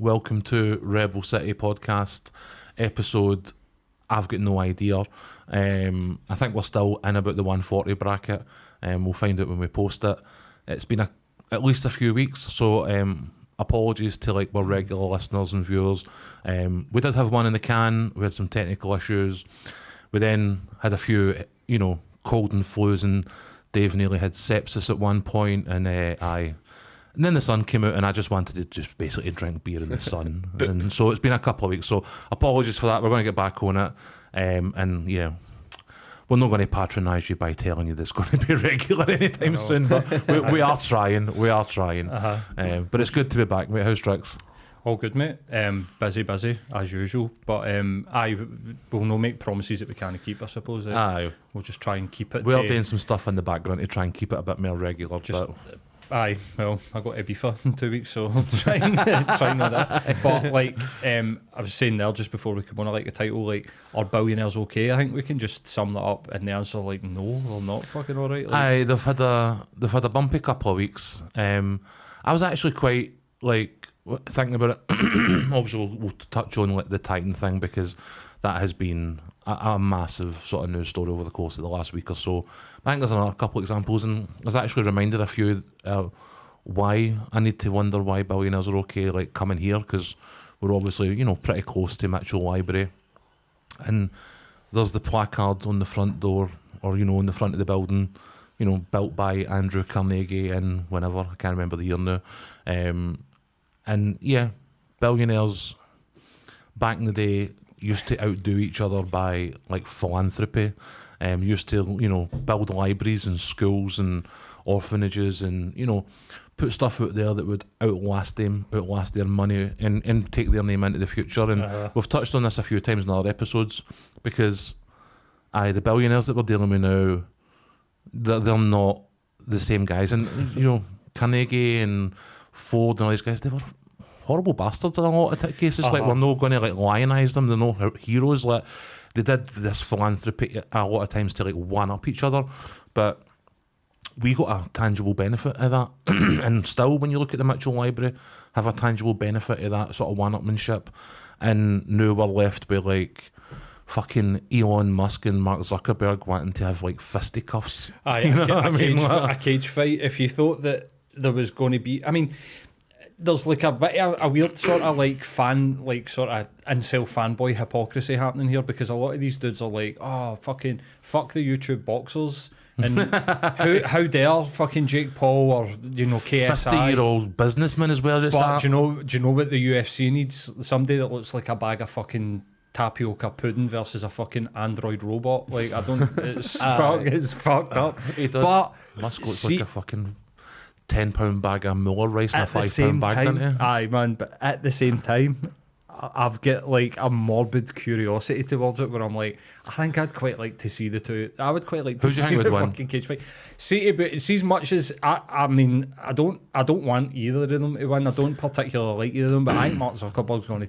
welcome to Rebel City Podcast episode. I've got no idea. I think we're still in about the 140 bracket. We'll find out when we post it. It's been at least a few weeks, so apologies to like our regular listeners and viewers. We did have one in the can. We had some technical issues. We then had a few, cold and flus, and Dave nearly had sepsis at one point, and And then the sun came out and I just wanted to just basically drink beer in the sun. And so it's been a couple of weeks. So apologies for that. We're going to get back on it. And yeah, we're not going to patronise you by telling you this is going to be regular anytime soon. But we are trying. We are trying. But it's good to be back, mate. How's Tricks? All good, mate. Busy as usual. But I will not make promises that we can't keep, I suppose. Aye. We'll just try and keep it. We are doing some stuff in the background to try and keep it a bit more regular. Aye, well, I got Ibiza in 2 weeks, so I'm trying on that. But I was saying there just before we come on, I like the title, are Billionaires Okay? I think we can just sum that up, and the answer no, they're not fucking alright. Aye, they've had a bumpy couple of weeks. I was actually quite thinking about it. Obviously, we'll touch on the Titan thing because that has been a massive sort of news story over the course of the last week or so. I think there's another couple of examples, and I was actually reminded a few why I need to wonder why Billionaires are okay coming here, because we're obviously pretty close to Mitchell Library, and there's the placard on the front door or on the front of the building, built by Andrew Carnegie in whenever, I can't remember the year now, and yeah, billionaires back in the day used to outdo each other by philanthropy, used to build libraries and schools and orphanages and put stuff out there that would outlast their money and take their name into the future. And we've touched on this a few times in other episodes, because the billionaires that we're dealing with now, they're not the same guys. And Carnegie and Ford and all these guys, they were horrible bastards in a lot of cases. We're not going to lionise them. They're no heroes. They did this philanthropy a lot of times to one up each other, but we got a tangible benefit of that. And still, when you look at the Mitchell Library, have a tangible benefit of that sort of one-upmanship. And now we're left with fucking Elon Musk and Mark Zuckerberg wanting to have fisticuffs. A cage fight. If you thought that there was going to be, there's a bit of a weird sort of fan, sort of incel fanboy hypocrisy happening here, because a lot of these dudes are fuck the YouTube boxers, and how dare fucking Jake Paul or KSI, 50-year-old businessman is where it's at. Do you know what the UFC needs? Somebody that looks like a bag of fucking tapioca pudding versus a fucking android robot. It's fucked up. He does. But Musk looks like a fucking £10 bag of Muller rice and a £5 bag, didn't he? Aye, man, but at the same time, I've got a morbid curiosity towards it, where I'm I think I'd quite like to see the two. I would quite like to see the fucking cage fight. See as much as I don't want either of them to win. I don't particularly like either of them, but I think Mark Zuckerberg's going to.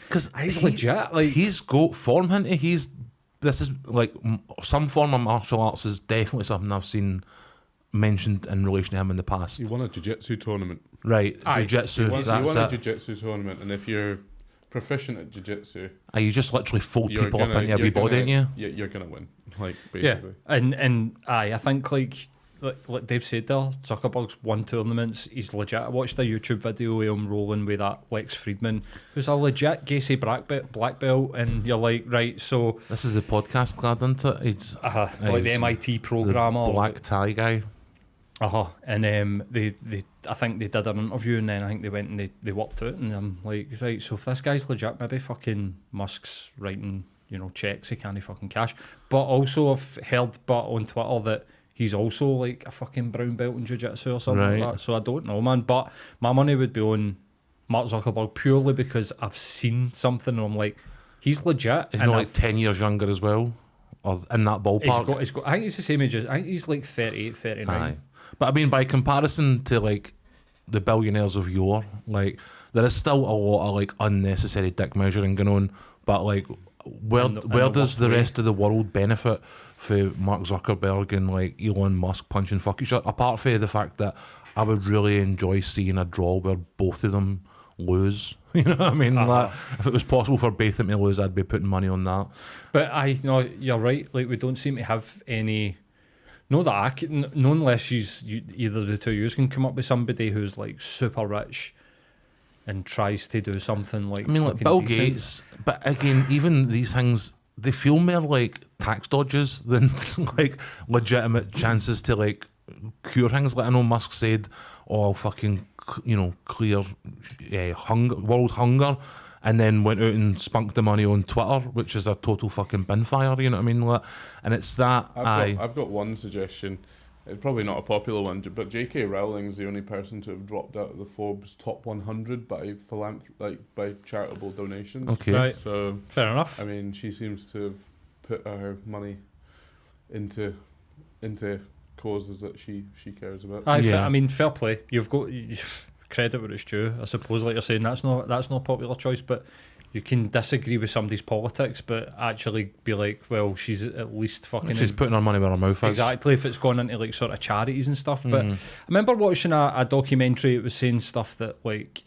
Because he's legit. He's got form, hasn't he? This is some form of martial arts is definitely something I've seen mentioned in relation to him in the past. He won a jiu-jitsu tournament. Right, jiu-jitsu. He won a jiu-jitsu tournament, and if you're proficient at jiu-jitsu, you just literally fold people up into every body, ain't you? You're gonna win, basically. Yeah, and I think like Dave said there, Zuckerberg's won tournaments. He's legit. I watched a YouTube video of him rolling with that Lex Friedman, who's a legit Gacy black belt, and you're right, so this is the podcast lad, isn't it? He's the MIT programmer, the black tie guy. And they I think they did an interview, and then I think they went and they worked out, and I'm right, so if this guy's legit, maybe fucking Musk's writing checks he can't fucking cash. But also I've heard on Twitter that he's also a fucking brown belt in jiu-jitsu or something like that. So I don't know, man, but my money would be on Mark Zuckerberg purely because I've seen something and I'm he's legit. He's not 10 years younger as well, or in that ballpark. He's got, I think he's the same age as, I think he's 38, 39. Aye. But by comparison to the billionaires of yore, there is still a lot of unnecessary dick measuring going on, but where does the rest of the world benefit for Mark Zuckerberg and Elon Musk punching fuck each other, apart from the fact that I would really enjoy seeing a draw where both of them lose. You know what I mean? Like, if it was possible for both of them to lose, I'd be putting money on that. But you're right. Like, we don't seem to have any. No, that I can. No, unless either the two of you can come up with somebody who's like super rich and tries to do something like. I mean, like Bill decent. Gates. But again, even these things, they feel more like tax dodges than like legitimate chances to like cure things. Like I know Musk said, "Oh, I'll fucking clear world hunger," and then went out and spunked the money on Twitter, which is a total fucking bin fire. You know what I mean? Like, and it's that. I've got one suggestion. It's probably not a popular one, but J.K. Rowling's the only person to have dropped out of the Forbes top 100 by by charitable donations. Okay, right. So Fair enough. I mean, she seems to have put her money into causes that she cares about. I mean, fair play. You've got credit where it's due. I suppose, like you're saying, that's not a popular choice, but you can disagree with somebody's politics, but actually be like, well, she's at least fucking. She's putting her money where her mouth is. Exactly, if it's gone into like sort of charities and stuff. But I remember watching a documentary. It was saying stuff that like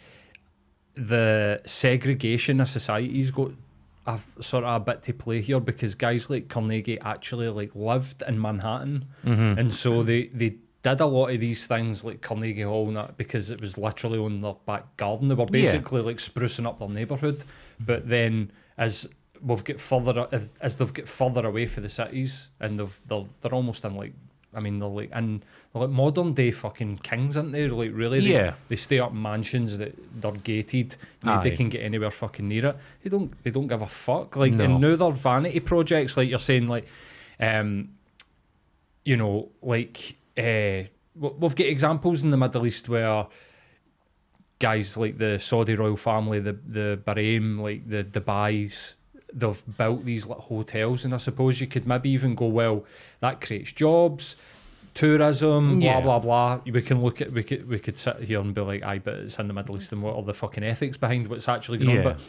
the segregation of society's got a sort of a bit to play here, because guys like Carnegie actually like lived in Manhattan, and so they did a lot of these things like Carnegie Hall and that because it was literally on their back garden. They were basically like sprucing up their neighbourhood. But then as they've got further away from the cities, and they're almost in like, I mean, they're like modern day fucking kings, aren't they? Like really, they stay up in mansions that they're gated. Nobody can get anywhere fucking near it. They don't give a fuck. Like, and now they're vanity projects, like you're saying, like, we've got examples in the Middle East where guys like the Saudi royal family, the Bahrain, like the Dubai's, they've built these like hotels, and I suppose you could maybe even go, well, that creates jobs, tourism, blah blah blah. We could sit here and be like, aye, but it's in the Middle East, and what are the fucking ethics behind what's actually going on? But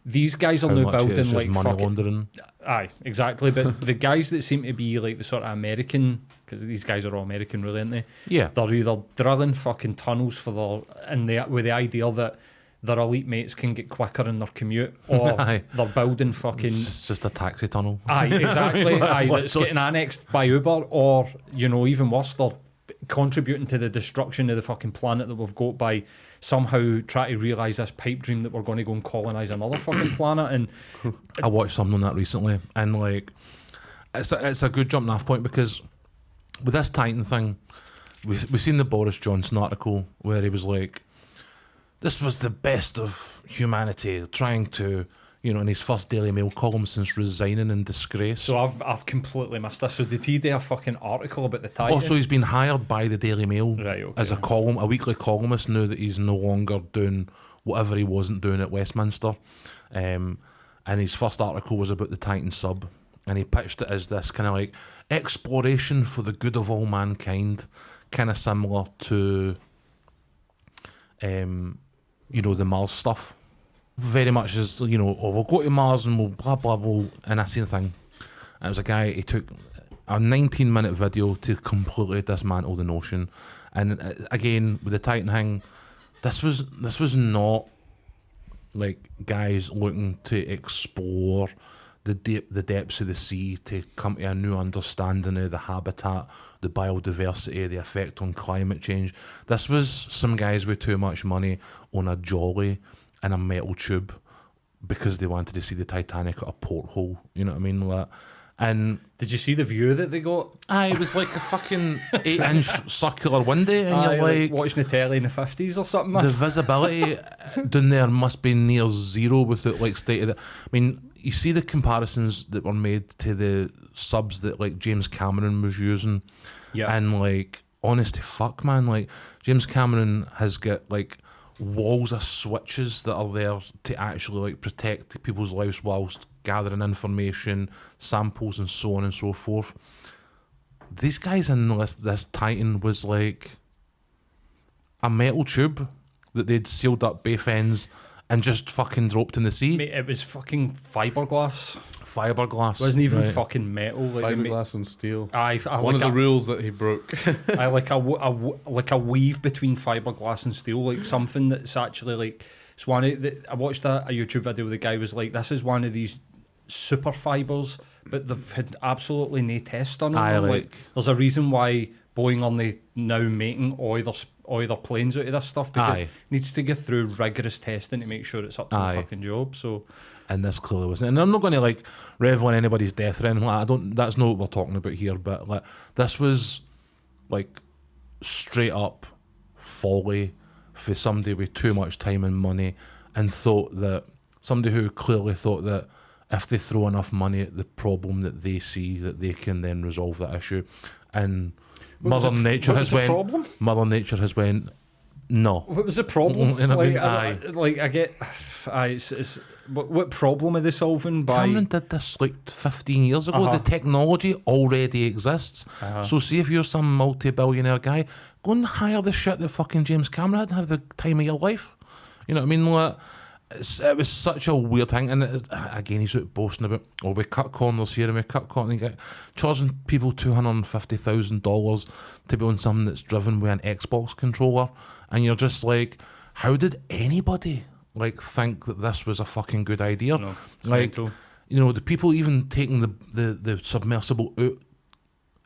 these guys are now building like money fucking laundering. Aye, exactly. But the guys that seem to be like the sort of American, because these guys are all American, really, aren't they? Yeah. They're either drilling fucking tunnels with the idea that their elite mates can get quicker in their commute, or they're building fucking. It's just a taxi tunnel. Aye, exactly. Aye, that's getting annexed by Uber, or even worse, they're contributing to the destruction of the fucking planet that we've got by somehow trying to realise this pipe dream that we're going to go and colonise another fucking planet. And I watched something on that recently, and like, it's a good jumping off point, because with this Titan thing, we've seen the Boris Johnson article where he was like, this was the best of humanity, trying to, in his first Daily Mail column since resigning in disgrace. So I've completely missed this. So did he do a fucking article about the Titan? Also, he's been hired by the Daily Mail as a weekly columnist now that he's no longer doing whatever he wasn't doing at Westminster. And his first article was about the Titan sub, and he pitched it as this kind of like exploration for the good of all mankind, kind of similar to, the Mars stuff. Very much as, we'll go to Mars and we'll blah, blah, blah. And I seen a thing. And it was a guy, he took a 19-minute video to completely dismantle the notion. And again, with the Titan thing, this was not like guys looking to explore the depths of the sea to come to a new understanding of the habitat, the biodiversity, the effect on climate change. This was some guys with too much money on a jolly in a metal tube because they wanted to see the Titanic at a porthole. You know what I mean? Like, and did you see the view that they got? Aye, it was like a fucking 8-inch circular window, and you're like watching the telly in the 50s or something. The visibility down there must be near zero without like state of the. I mean, you see the comparisons that were made to the subs that like James Cameron was using, and like, honest to fuck, man, like James Cameron has got like walls of switches that are there to actually like protect people's lives whilst gathering information, samples, and so on and so forth. These guys in this Titan was like a metal tube that they'd sealed up both ends and just fucking dropped in the sea. Mate, it was fucking fiberglass. Fiberglass. It wasn't even right. fucking metal. Like, Fiberglass and steel. I One like of the rules that he broke. I like a weave between fiberglass and steel, like something that's actually like it's one of the, I watched a YouTube video. The guy was like, "This is one of these super fibers, but they've had absolutely no test on it. Like, there's a reason why Boeing only now making either planes out of this stuff because it needs to go through rigorous testing to make sure it's up to the fucking job." So, and this clearly wasn't. And I'm not going to like revel in anybody's death or anything. Like, I don't. That's not what we're talking about here. But like, this was like straight up folly for somebody with too much time and money, and thought that somebody who clearly thought that if they throw enough money at the problem that they see, that they can then resolve that issue. And Mother Nature has went, no. What was the problem? You know what I get, it's what problem are they solving by? Cameron did this like 15 years ago. The technology already exists. So see if you're some multi-billionaire guy, go and hire the shit that fucking James Cameron had and have the time of your life. You know what I mean? Like, it was such a weird thing, and again, he's out boasting about, oh, we cut corners here and we cut corners, charging people $250,000 to be on something that's driven with an Xbox controller, and you're just like, how did anybody like think that this was a fucking good idea? No, like, you know, the people even taking the submersible out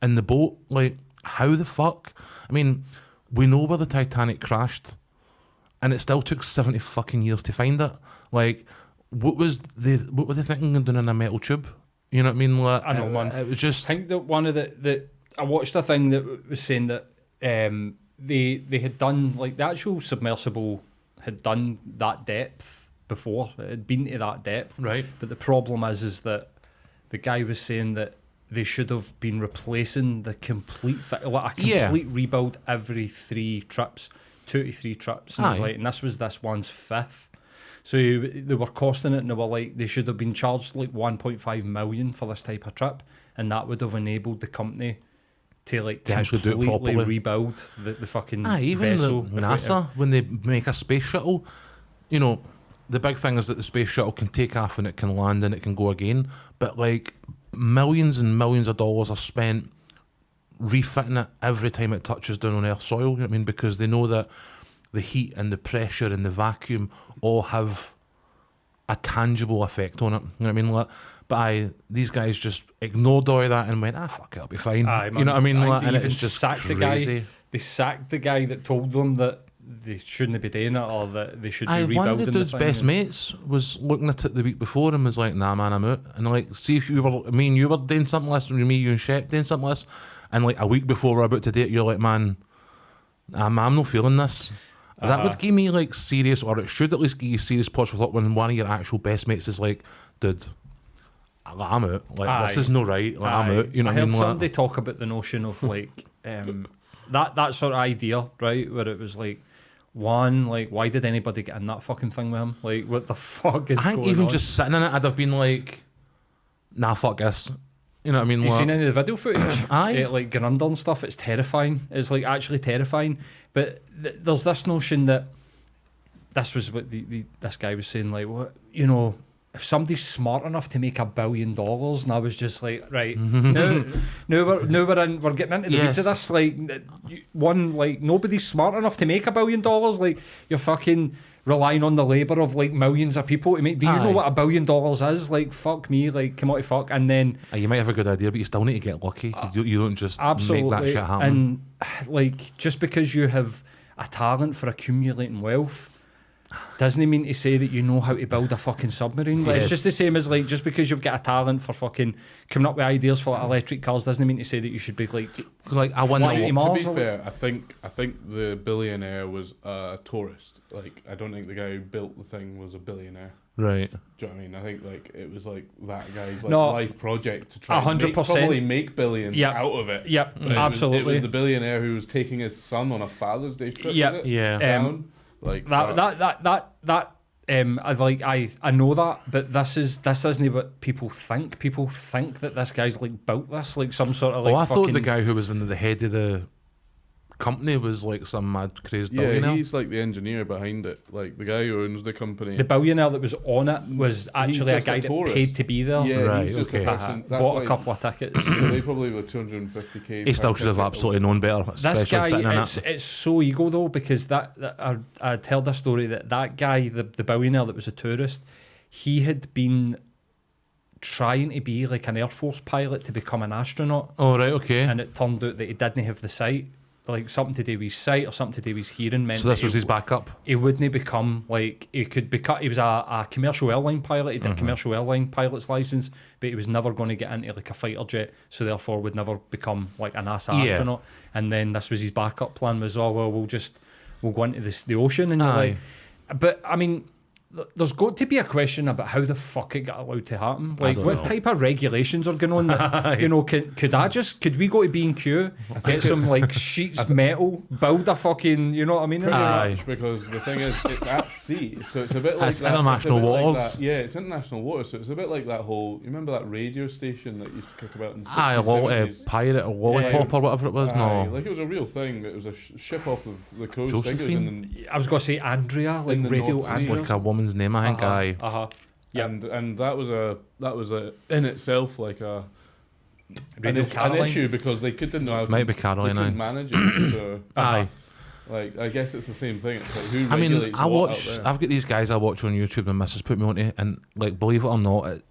in the boat, like, how the fuck? I mean, we know where the Titanic crashed, and it still took 70 fucking years to find it. Like, what were they thinking of doing in a metal tube? You know what I mean? Like, I know, man. It was just. I think that one of the I watched a thing that was saying that they had done, like, the actual submersible had done that depth before. It had been to that depth. Right. But the problem is that the guy was saying that they should have been replacing the complete rebuild every 3 trips. 2 to 3 trips, and this was this one's 5th. So they were costing it, and they were like, they should have been charged like 1.5 million for this type of trip, and that would have enabled the company to like actually do it completely properly. rebuild the fucking even vessel. the NASA, when they make a space shuttle, you know, the big thing is that the space shuttle can take off and it can land and it can go again, but like millions and millions of dollars are spent refitting it every time it touches down on Earth soil, you know what I mean? Because they know that the heat and the pressure and the vacuum all have a tangible effect on it. You know what I mean? Like, but these guys just ignored all of that and went, fuck it, it'll be fine. You know what I mean? Like, and it's just sacked crazy. They sacked the guy that told them that they shouldn't be doing it, or that they should be rebuilding. One of the dude's best mates was looking at it the week before and was like, nah man, I'm out. And like, see if you were doing something less, and me, you and Shep doing something less, and like a week before we're about to date, you're like, man, I'm not feeling this. That would give me like serious, or it should at least give you serious pause for thought when one of your actual best mates is like, dude, I'm out. Like, this is no right. Like, I'm out. You know what I mean? I heard somebody talk about the notion of like that sort of idea, right? Where it was like, one, like, why did anybody get in that fucking thing with him? Like, what the fuck is going on? I think even just sitting in it, I'd have been like, nah, fuck this. You know what I mean? You seen any of the video footage? Aye. Like, going under and stuff, it's terrifying. It's like actually terrifying. But there's this notion that this was what this guy was saying, like, what, you know, if somebody's smart enough to make $1 billion, and I was just like, right, now we're getting into the weeds of this. Like, like, nobody's smart enough to make $1 billion. Like, you're fucking relying on the labour of like millions of people to make. Do you know what $1 billion is? Like, fuck me, like, come on to fuck. And then you might have a good idea, but you still need to get lucky. You don't just make that shit happen. And like, just because you have a talent for accumulating wealth doesn't mean to say that you know how to build a fucking submarine. Like, it's just the same as like, just because you've got a talent for fucking coming up with ideas for like electric cars doesn't mean to say that you should be like I wonder. To be fair, I think the billionaire was a tourist. Like, I don't think the guy who built the thing was a billionaire. Right. Do you know what I mean? I think like it was like that guy's like life project to try 100%. Probably make billions out of it. Yep, absolutely. It was the billionaire who was taking his son on a Father's Day trip. Down. Like that I know that, but this isn't what people think. People think that this guy's like built this like some sort of like. I thought the guy who was in the head of the company was like some mad crazed Yeah, billionaire. he's like the engineer behind it. Like the guy who owns the company. The billionaire that was on it was actually a just a guy that tourist. paid to be there. Yeah, Right, he's just okay. a person. That's Bought why- a couple of tickets. So they probably were 250k. He still should have absolutely known better, This especially sitting in guy, it. it's so ego though, because I'd heard a story that guy, the billionaire that was a tourist, he had been trying to be like an Air Force pilot to become an astronaut, Oh, right, okay. and it turned out that he didn't have the sight, like something to do with his sight or something to do with his hearing meant So this that was his backup. he wouldn't become like he could become. He was a commercial airline pilot. He did a commercial airline pilot's license, but he was never going to get into like a fighter jet, so therefore would never become like a NASA Yeah. astronaut. And then this was his backup plan: was we'll go into the ocean, and you're Aye. like, but I mean. There's got to be a question about how the fuck it got allowed to happen. Like, don't what know. type of regulations are going on? That, you know, could we go to B&Q, get some like sheets metal, build a fucking, you know what I mean? Pretty Aye. much, because the thing is, it's at sea, so it's a bit like It's that. international it's a bit like waters. that- yeah, it's international waters, so it's a bit like that whole. You remember that radio station that used to kick about in the 60s, Aye, a 70s? pirate, a lollipop or whatever it was. Aye, No. like it was a real thing. It was a ship off of the coast. I think it was Josephine? in the, I was going to say Andrea, like In the Radio North Sea. Andrea. Like a woman's name, I think. Aye. Yeah. and that was a in itself like a Radio an Caroline. issue because they couldn't know how to, Might be Caroline, they aye. couldn't manage it. So, Aye. like I guess it's the same thing. It's like who I mean, regulates I what watch. out there? I've got these guys I watch on YouTube. My missus put me onto, and like, believe it or not,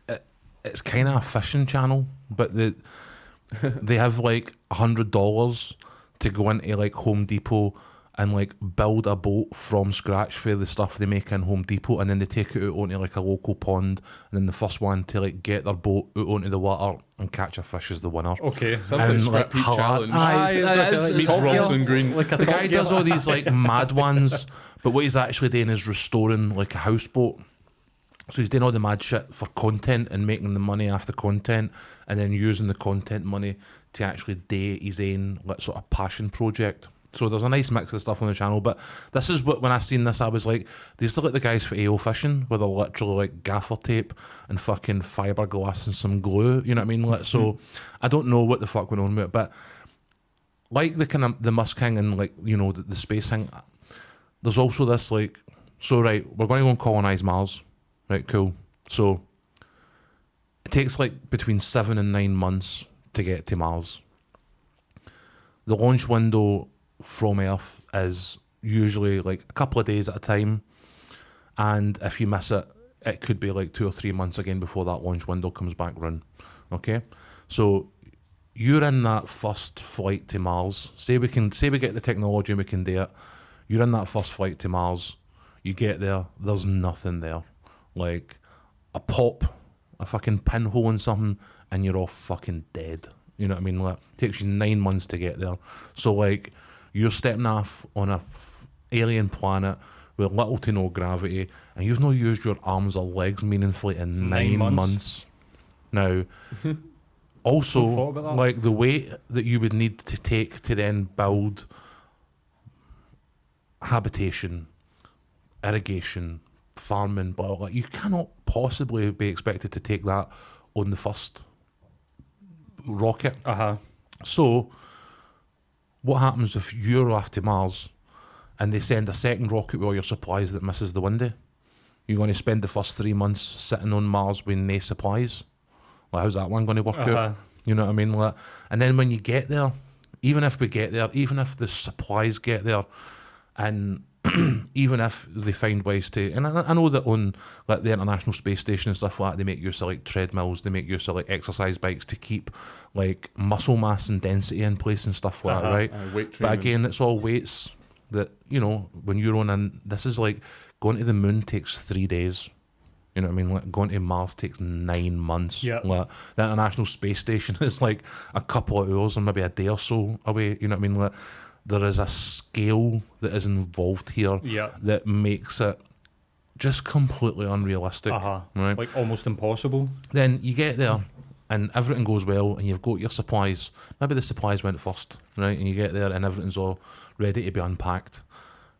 it's kind of a fishing channel, but they have like $100 to go into like Home Depot and like build a boat from scratch for the stuff they make in Home Depot, and then they take it out onto like a local pond, and then the first one to like get their boat out onto the water and catch a fish is the winner. Okay. Sounds like And, Scrap Heap hilar- Challenge. Aye, it's Meets Top Gear. Robson Green. Like a The Top guy Gear. does all these like mad ones, but what he's actually doing is restoring like a houseboat. So he's doing all the mad shit for content and making the money off the content, and then using the content money to actually do his own like sort of passion project. So there's a nice mix of stuff on the channel, but this is what, when I seen this, I was like, these look like the guys for AO Fishing, where they're literally like gaffer tape and fucking fiberglass and some glue, you know what I mean? Like, so I don't know what the fuck went on with it, but like the kind of the Musk thing and like, you know, the space thing, there's also this like, so right, we're going to go and colonise Mars, right, cool. So it takes like between 7 and 9 months to get to Mars. The launch window from Earth is usually like a couple of days at a time, and if you miss it, it could be like 2 or 3 months again before that launch window comes back round. Okay, so you're in that first flight to Mars. Say we get the technology and we can do it. You're in that first flight to Mars. You get there, there's nothing there, like a pop, a fucking pinhole in something, and you're all fucking dead. You know what I mean? Like, it takes you 9 months to get there. So like, you're stepping off on a alien planet with little to no gravity, and you've not used your arms or legs meaningfully in 9 months. Now, also, thought about that. like the weight that you would need to take to then build habitation, irrigation, farming, blah, blah, blah, you cannot possibly be expected to take that on the first rocket. So, what happens if you're off to Mars and they send a second rocket with all your supplies that misses the window? You're going to spend the first 3 months sitting on Mars with no supplies. Like, how's that one going to work out? You know what I mean? Like, and then when you get there, even if we get there, even if the supplies get there, and even if they find ways to, and I know that on like the International Space Station and stuff like that, they make use of like treadmills, they make use of like exercise bikes to keep like muscle mass and density in place and stuff like that, right? Weight But training. again, it's all weights that, you know, when you're on, and this is like going to the moon takes 3 days. You know what I mean? Like going to Mars takes 9 months. Yeah. Like the International Space Station is like a couple of hours or maybe a day or so away. You know what I mean? Like, there is a scale that is involved here that makes it just completely unrealistic. Right? Like almost impossible. Then you get there and everything goes well and you've got your supplies. Maybe the supplies went first, right? And you get there and everything's all ready to be unpacked,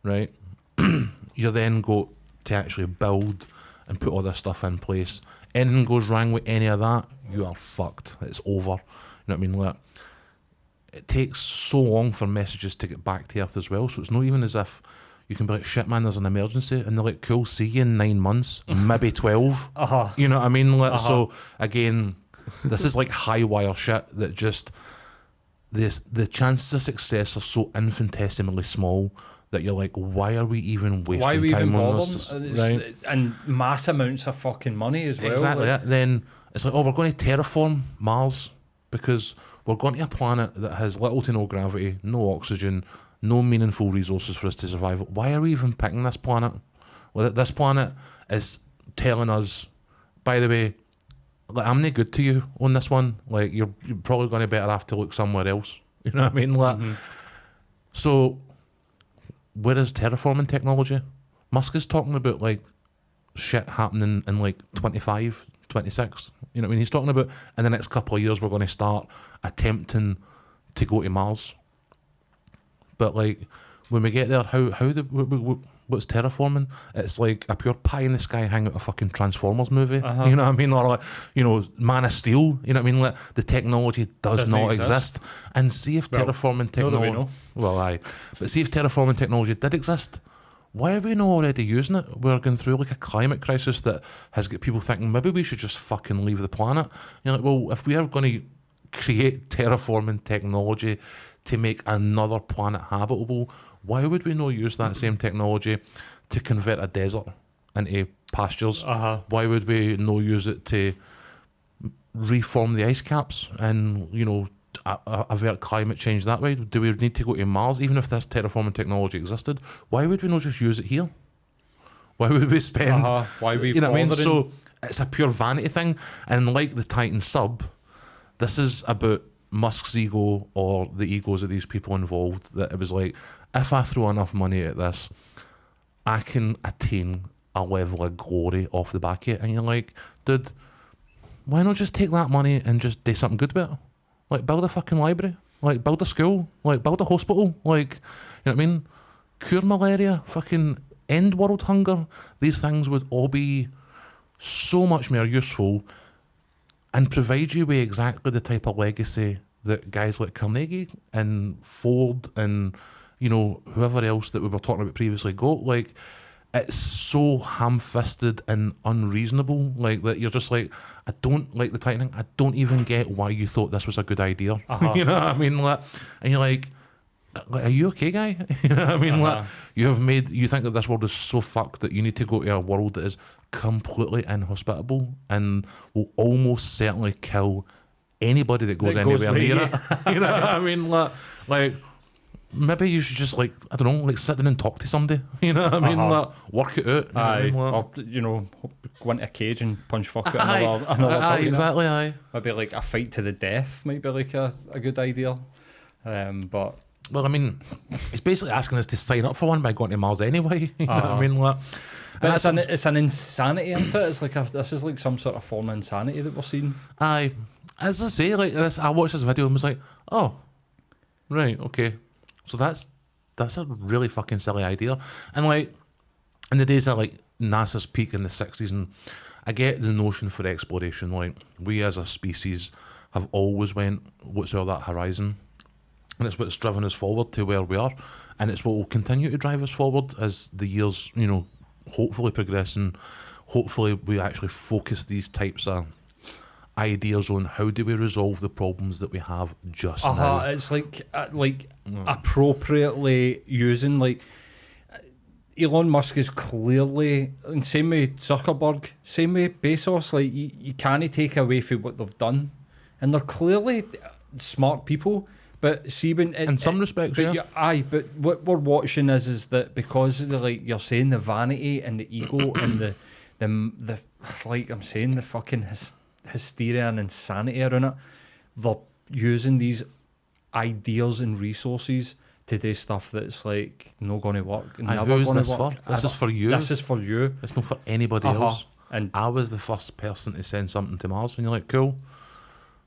right? You then go to actually build and put all this stuff in place. Anything goes wrong with any of that, you are fucked. It's over. You know what I mean? Like, it takes so long for messages to get back to Earth as well. So it's not even as if you can be like, shit, man, there's an emergency, and they're like, cool, see you in 9 months, maybe 12. You know what I mean? Like, so again, this is like high wire shit that just the chances of success are so infinitesimally small that you're like, why are we even wasting time on this? Right? And mass amounts of fucking money as well. Exactly. Then it's like, oh, we're going to terraform Mars because we're going to a planet that has little to no gravity, no oxygen, no meaningful resources for us to survive. Why are we even picking this planet? Well, this planet is telling us, by the way, like, I'm not good to you on this one. Like, you're probably going to better have to look somewhere else. You know what I mean? Like, so where is terraforming technology? Musk is talking about like shit happening in like 25, 26. You know what I mean? He's talking about in the next couple of years we're going to start attempting to go to Mars. But like when we get there, what's terraforming? It's like a pure pie in the sky hang out a fucking Transformers movie. You know what I mean? Or like, you know, Man of Steel. You know what I mean? Like the technology does not exist. And see if terraforming technology. Well, aye. But see if terraforming technology did exist. Why are we not already using it? We're going through like a climate crisis that has got people thinking maybe we should just fucking leave the planet. You're like, well, if we are going to create terraforming technology to make another planet habitable, why would we not use that same technology to convert a desert into pastures? Why would we not use it to reform the ice caps and, you know, avert climate change that way? Do we need to go to Mars? Even if this terraforming technology existed, why would we not just use it here? Why would we spend? Why we? You know what I mean? So it's a pure vanity thing, and like the Titan sub, this is about Musk's ego or the egos of these people involved. That it was like, if I throw enough money at this, I can attain a level of glory off the back of it. And you're like, dude, why not just take that money and just do something good with it? Like, build a fucking library. Like, build a school. Like, build a hospital. Like, you know what I mean? Cure malaria. Fucking end world hunger. These things would all be so much more useful and provide you with exactly the type of legacy that guys like Carnegie and Ford and, you know, whoever else that we were talking about previously got. Like, it's so ham-fisted and unreasonable, like, that you're just like, I don't like the Titan. I don't even get why you thought this was a good idea. You know what I mean? Like, and you're like, are you okay, guy? You know what I mean? Like, you think that this world is so fucked that you need to go to a world that is completely inhospitable and will almost certainly kill anybody that goes anywhere near it. You know what I mean? Like, maybe you should just, like, I don't know, like, sit down and talk to somebody. You know what I mean? Like, work it out. You know what I mean? Like, or, you know, go into a cage and punch fuck out another exactly, aye. Maybe like a fight to the death might be like a good idea. But well, I mean, he's basically asking us to sign up for one by going to Mars anyway. You know what I mean? Like, but it's an insanity, isn't it? It's like this is like some sort of form of insanity that we're seeing. Aye. As I say, like this, I watched this video and was like, oh, right, okay. So that's a really fucking silly idea. And like, in the days of like NASA's peak in the 60s, and I get the notion for exploration. Like, we as a species have always went, what's all that horizon? And it's what's driven us forward to where we are. And it's what will continue to drive us forward as the years, you know, hopefully progress, and hopefully we actually focus these types of ideas on how do we resolve the problems that we have just now. It's like appropriately using, like, Elon Musk is clearly, and same with Zuckerberg, same with Bezos, like, you can't take away from what they've done, and they're clearly smart people. But see, when in some respects, yeah. But what we're watching is that because of the, like you're saying, the vanity and the ego and the like I'm saying, the fucking hysteria and insanity around it, they're using these ideas and resources to do stuff that's like not going to work. Who's this for? This is for you. This is for you. It's not for anybody else. And I was the first person to send something to Mars, and you're like, cool.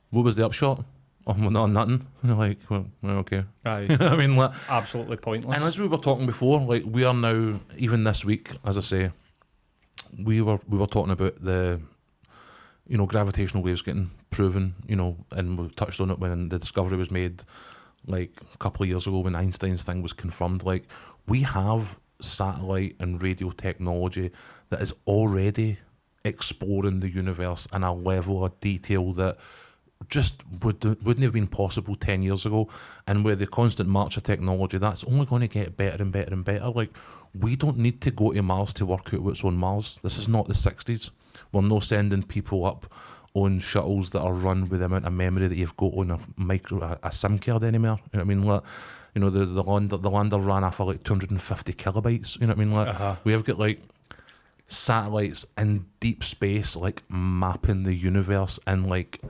What was the upshot? Oh, well, not nothing. You're like, well, okay. Aye. You know what I mean? Like, absolutely pointless. And as we were talking before, like, we are now, even this week, as I say, we were talking about the, you know, gravitational waves getting proven, you know, and we touched on it when the discovery was made like a couple of years ago when Einstein's thing was confirmed. Like, we have satellite and radio technology that is already exploring the universe in a level of detail that just wouldn't have been possible 10 years ago. And with the constant march of technology, that's only going to get better and better and better. Like, we don't need to go to Mars to work out what's on Mars. This is not the 60s. We're not sending people up on shuttles that are run with the amount of memory that you've got on a SIM card anymore. You know what I mean? Like, you know, the lander ran off of like 250 kilobytes. You know what I mean? Like, we have got like satellites in deep space, like mapping the universe in like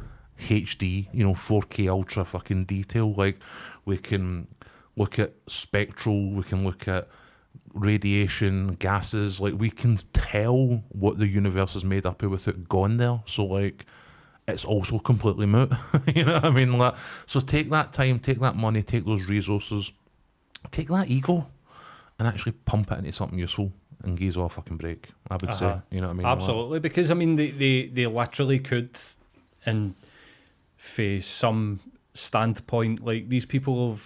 HD, you know, 4K ultra fucking detail. Like, we can look at spectral, we can look at radiation, gases. Like, we can tell what the universe is made up of without going there. So like, it's also completely moot. You know what I mean? Like, so take that time, take that money, take those resources, take that ego, and actually pump it into something useful and give us all a fucking break. I would say, you know what I mean? Absolutely, like, because I mean, they literally could, and for some standpoint, like, these people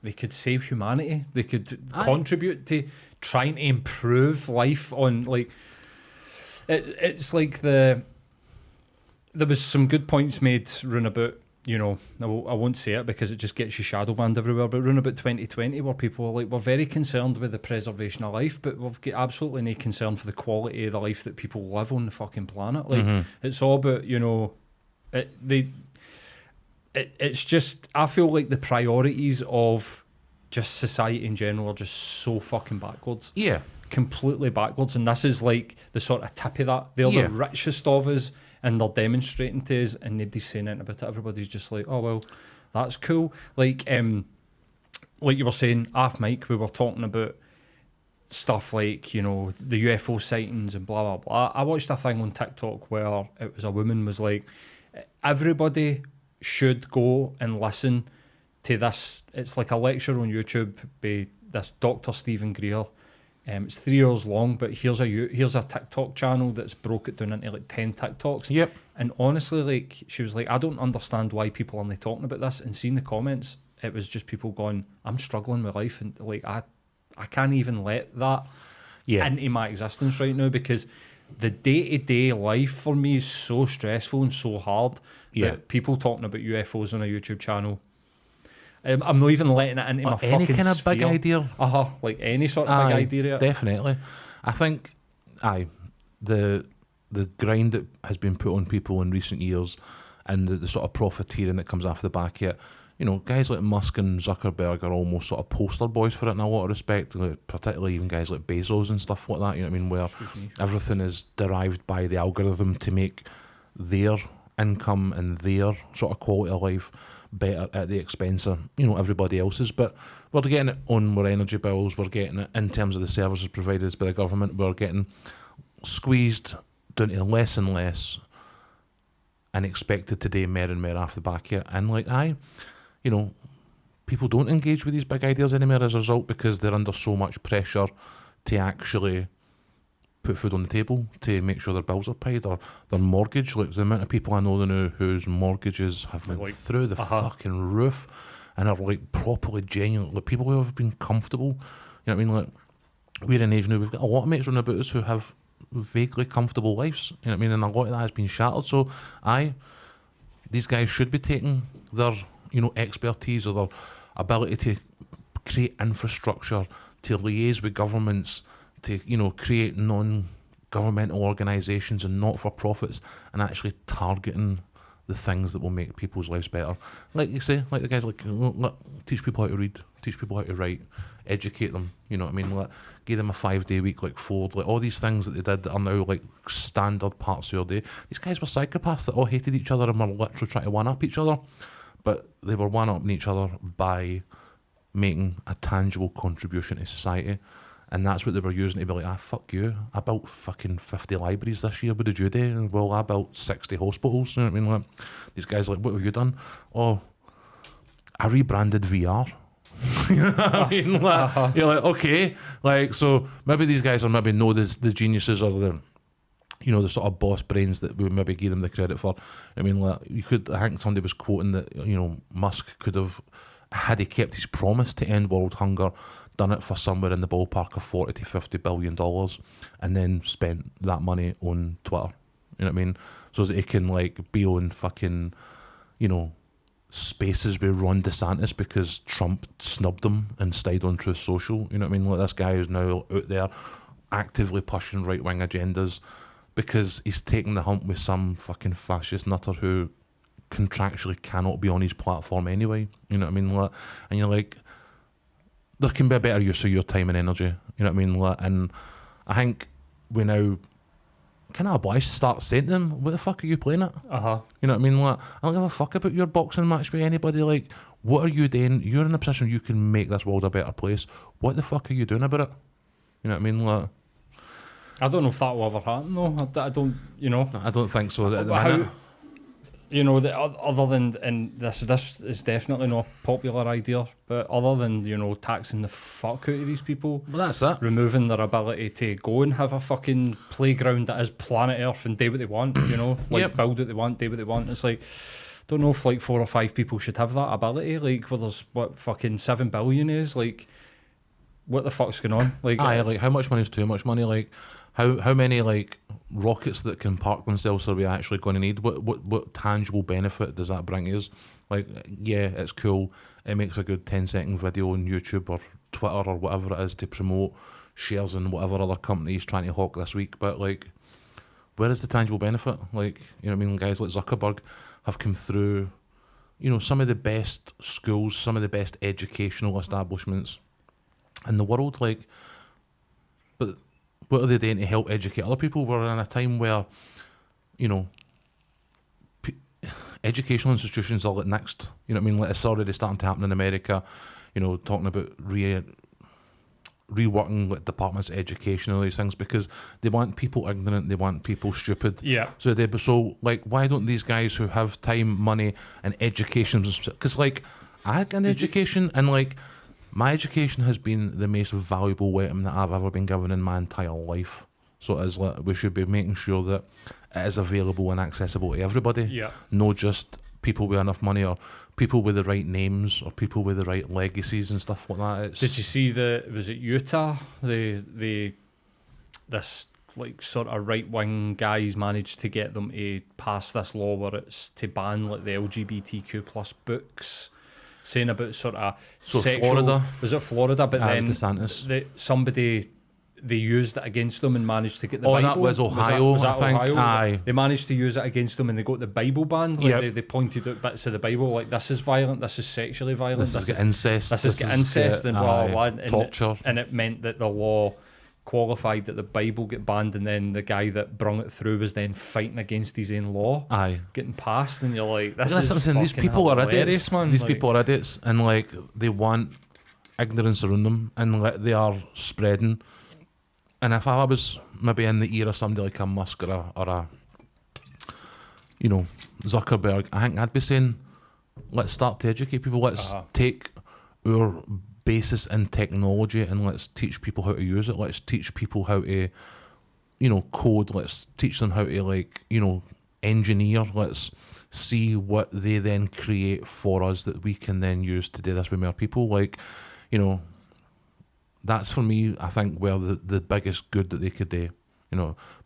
they could save humanity. They could contribute to trying to improve life on, like, it's like there was some good points made round about, you know, I won't say it because it just gets you shadow banned everywhere, but round about 2020 where people were like, we're very concerned with the preservation of life, but we've got absolutely no concern for the quality of the life that people live on the fucking planet. Like, it's all about, you know, it's just, I feel like the priorities of just society in general are just so fucking backwards. Yeah. Completely backwards. And this is like the sort of tip of that. They're the richest of us and they're demonstrating to us and nobody's saying anything about it. Everybody's just like, oh, well, that's cool. Like you were saying, off mic, we were talking about stuff like, you know, the UFO sightings and blah, blah, blah. I watched a thing on TikTok where it was a woman was like, everybody should go and listen to this. It's like a lecture on YouTube by this Dr. Stephen Greer. It's 3 hours long, but here's a TikTok channel that's broke it down into like 10 TikToks. Yep. And honestly, like, she was like, I don't understand why people aren't talking about this. And seeing the comments, it was just people going, I'm struggling with life, and like I can't even let that into my existence right now, because the day-to-day life for me is so stressful and so hard that people talking about UFOs on a YouTube channel, I'm not even letting it into my fucking any kind of sphere. big idea. Like any sort of big idea. Definitely. I think, the grind that has been put on people in recent years and the sort of profiteering that comes off the back of it, you know, guys like Musk and Zuckerberg are almost sort of poster boys for it in a lot of respect, like, particularly even guys like Bezos and stuff like that, you know what I mean, where everything is derived by the algorithm to make their income and their sort of quality of life better at the expense of, you know, everybody else's. But we're getting it on more energy bills, we're getting it in terms of the services provided by the government, we're getting squeezed down to less and less and expected to do more and more off the back of it. And like, you know, people don't engage with these big ideas anymore as a result, because they're under so much pressure to actually put food on the table, to make sure their bills are paid, or their mortgage. Like, the amount of people I know whose mortgages have went through the fucking roof and are like properly genuine, like people who have been comfortable. You know what I mean? Like, we're an age now, we've got a lot of mates running about us who have vaguely comfortable lives. You know what I mean? And a lot of that has been shattered. So these guys should be taking their, you know, expertise or their ability to create infrastructure, to liaise with governments, to, you know, create non-governmental organisations and not-for-profits, and actually targeting the things that will make people's lives better. Like you say, like the guys like, teach people how to read, teach people how to write, educate them, you know what I mean? Like, give them a 5-day week like Ford, like all these things that they did that are now like standard parts of your day. These guys were psychopaths that all hated each other and were literally trying to one-up each other, but they were one-upping each other by making a tangible contribution to society. And that's what they were using to be like, fuck you, I built fucking 50 libraries this year, what did you do? Well, I built 60 hospitals, you know what I mean? Like, these guys are like, what have you done? Oh, I rebranded VR. You know what I mean? Like, you're like, okay, like, so maybe these guys are maybe know the geniuses or the, you know, the sort of boss brains that we would maybe give them the credit for. I mean, like, I think somebody was quoting that, you know, Musk could have had he kept his promise to end world hunger, done it for somewhere in the ballpark of $40 to $50 billion, and then spent that money on Twitter. You know what I mean? So that he can like be on fucking, spaces with Ron DeSantis because Trump snubbed him and stayed on Truth Social. You know what I mean? Like this guy is now out there actively pushing right wing agendas because he's taking the hump with some fucking fascist nutter who contractually cannot be on his platform anyway. You know what I mean? Like, and you're like, there can be a better use of your time and energy. You know what I mean? Like, and I think we now kind of obliged to start saying to them, what the fuck are you playing at? You know what I mean? Like, I don't give a fuck about your boxing match with anybody. Like, what are you doing? You're in a position you can make this world a better place. What the fuck are you doing about it? You know what I mean? Like, I don't know if that will ever happen though. I don't, I don't think so. At the But minute. other than, and this is definitely not a popular idea, but other than, taxing the fuck out of these people, Well, that's it. removing their ability to go and have a fucking playground that is planet Earth and do what they want, Yep. build what they want, do what they want. It's like, don't know if like 4 or 5 people should have that ability, like where there's what fucking 7 billion is, like what the fuck's going on? Like, Like how much money is too much money? Like how many like rockets that can park themselves are we actually going to need? What tangible benefit does that bring us? Like, yeah, it's cool. It makes a good 10-second video on YouTube or Twitter or whatever it is to promote shares in whatever other company he's trying to hawk this week. But like, where is the tangible benefit? Like, you know what I mean? Guys like Zuckerberg have come through, some of the best schools, some of the best educational establishments in the world. Like, but what are they doing to help educate other people? We're in a time where, educational institutions are like next. You know what I mean? Like, it's already starting to happen in America. Talking about reworking like departments of education and all these things because they want people ignorant, they want people stupid. yeah, So like, why don't these guys who have time, money, and education? Because like, I had an education and like. My education has been the most valuable weapon that I've ever been given in my entire life. So it is like we should be making sure that it is available and accessible to everybody. yeah. Not just people with enough money or people with the right names or people with the right legacies and stuff like that. Did you see was it Utah? This like sort of right wing guys managed to get them to pass this law where it's to ban like the LGBTQ plus books, saying about sort of sexual, Florida. Was it Florida? But then it was DeSantis. They used it against them and managed to get the Bible. That was Ohio, Was that I think. Ohio? Aye. They managed to use it against them and they got the Bible banned. Like Yep. they pointed out bits of the Bible like this is violent, this is sexually violent, This is incest. this is incest and blah blah blah. Torture. And it meant that the law qualified that the Bible get banned, and then the guy that brung it through was then fighting against his own law Aye. getting passed, and you're like, this That's is what I'm saying. These fucking people are hilarious, idiots, man. These Like, people are idiots, and like they want ignorance around them, and like they are spreading. And if I was maybe in the ear of somebody like a Musk or a Zuckerberg, I think I'd be saying, let's start to educate people. Let's take our basis in technology and let's teach people how to use it. Let's teach people how to, code. Let's teach them how to engineer. Let's see what they then create for us that we can then use to do this with more people. That's for me, I think, where the biggest good that they could do.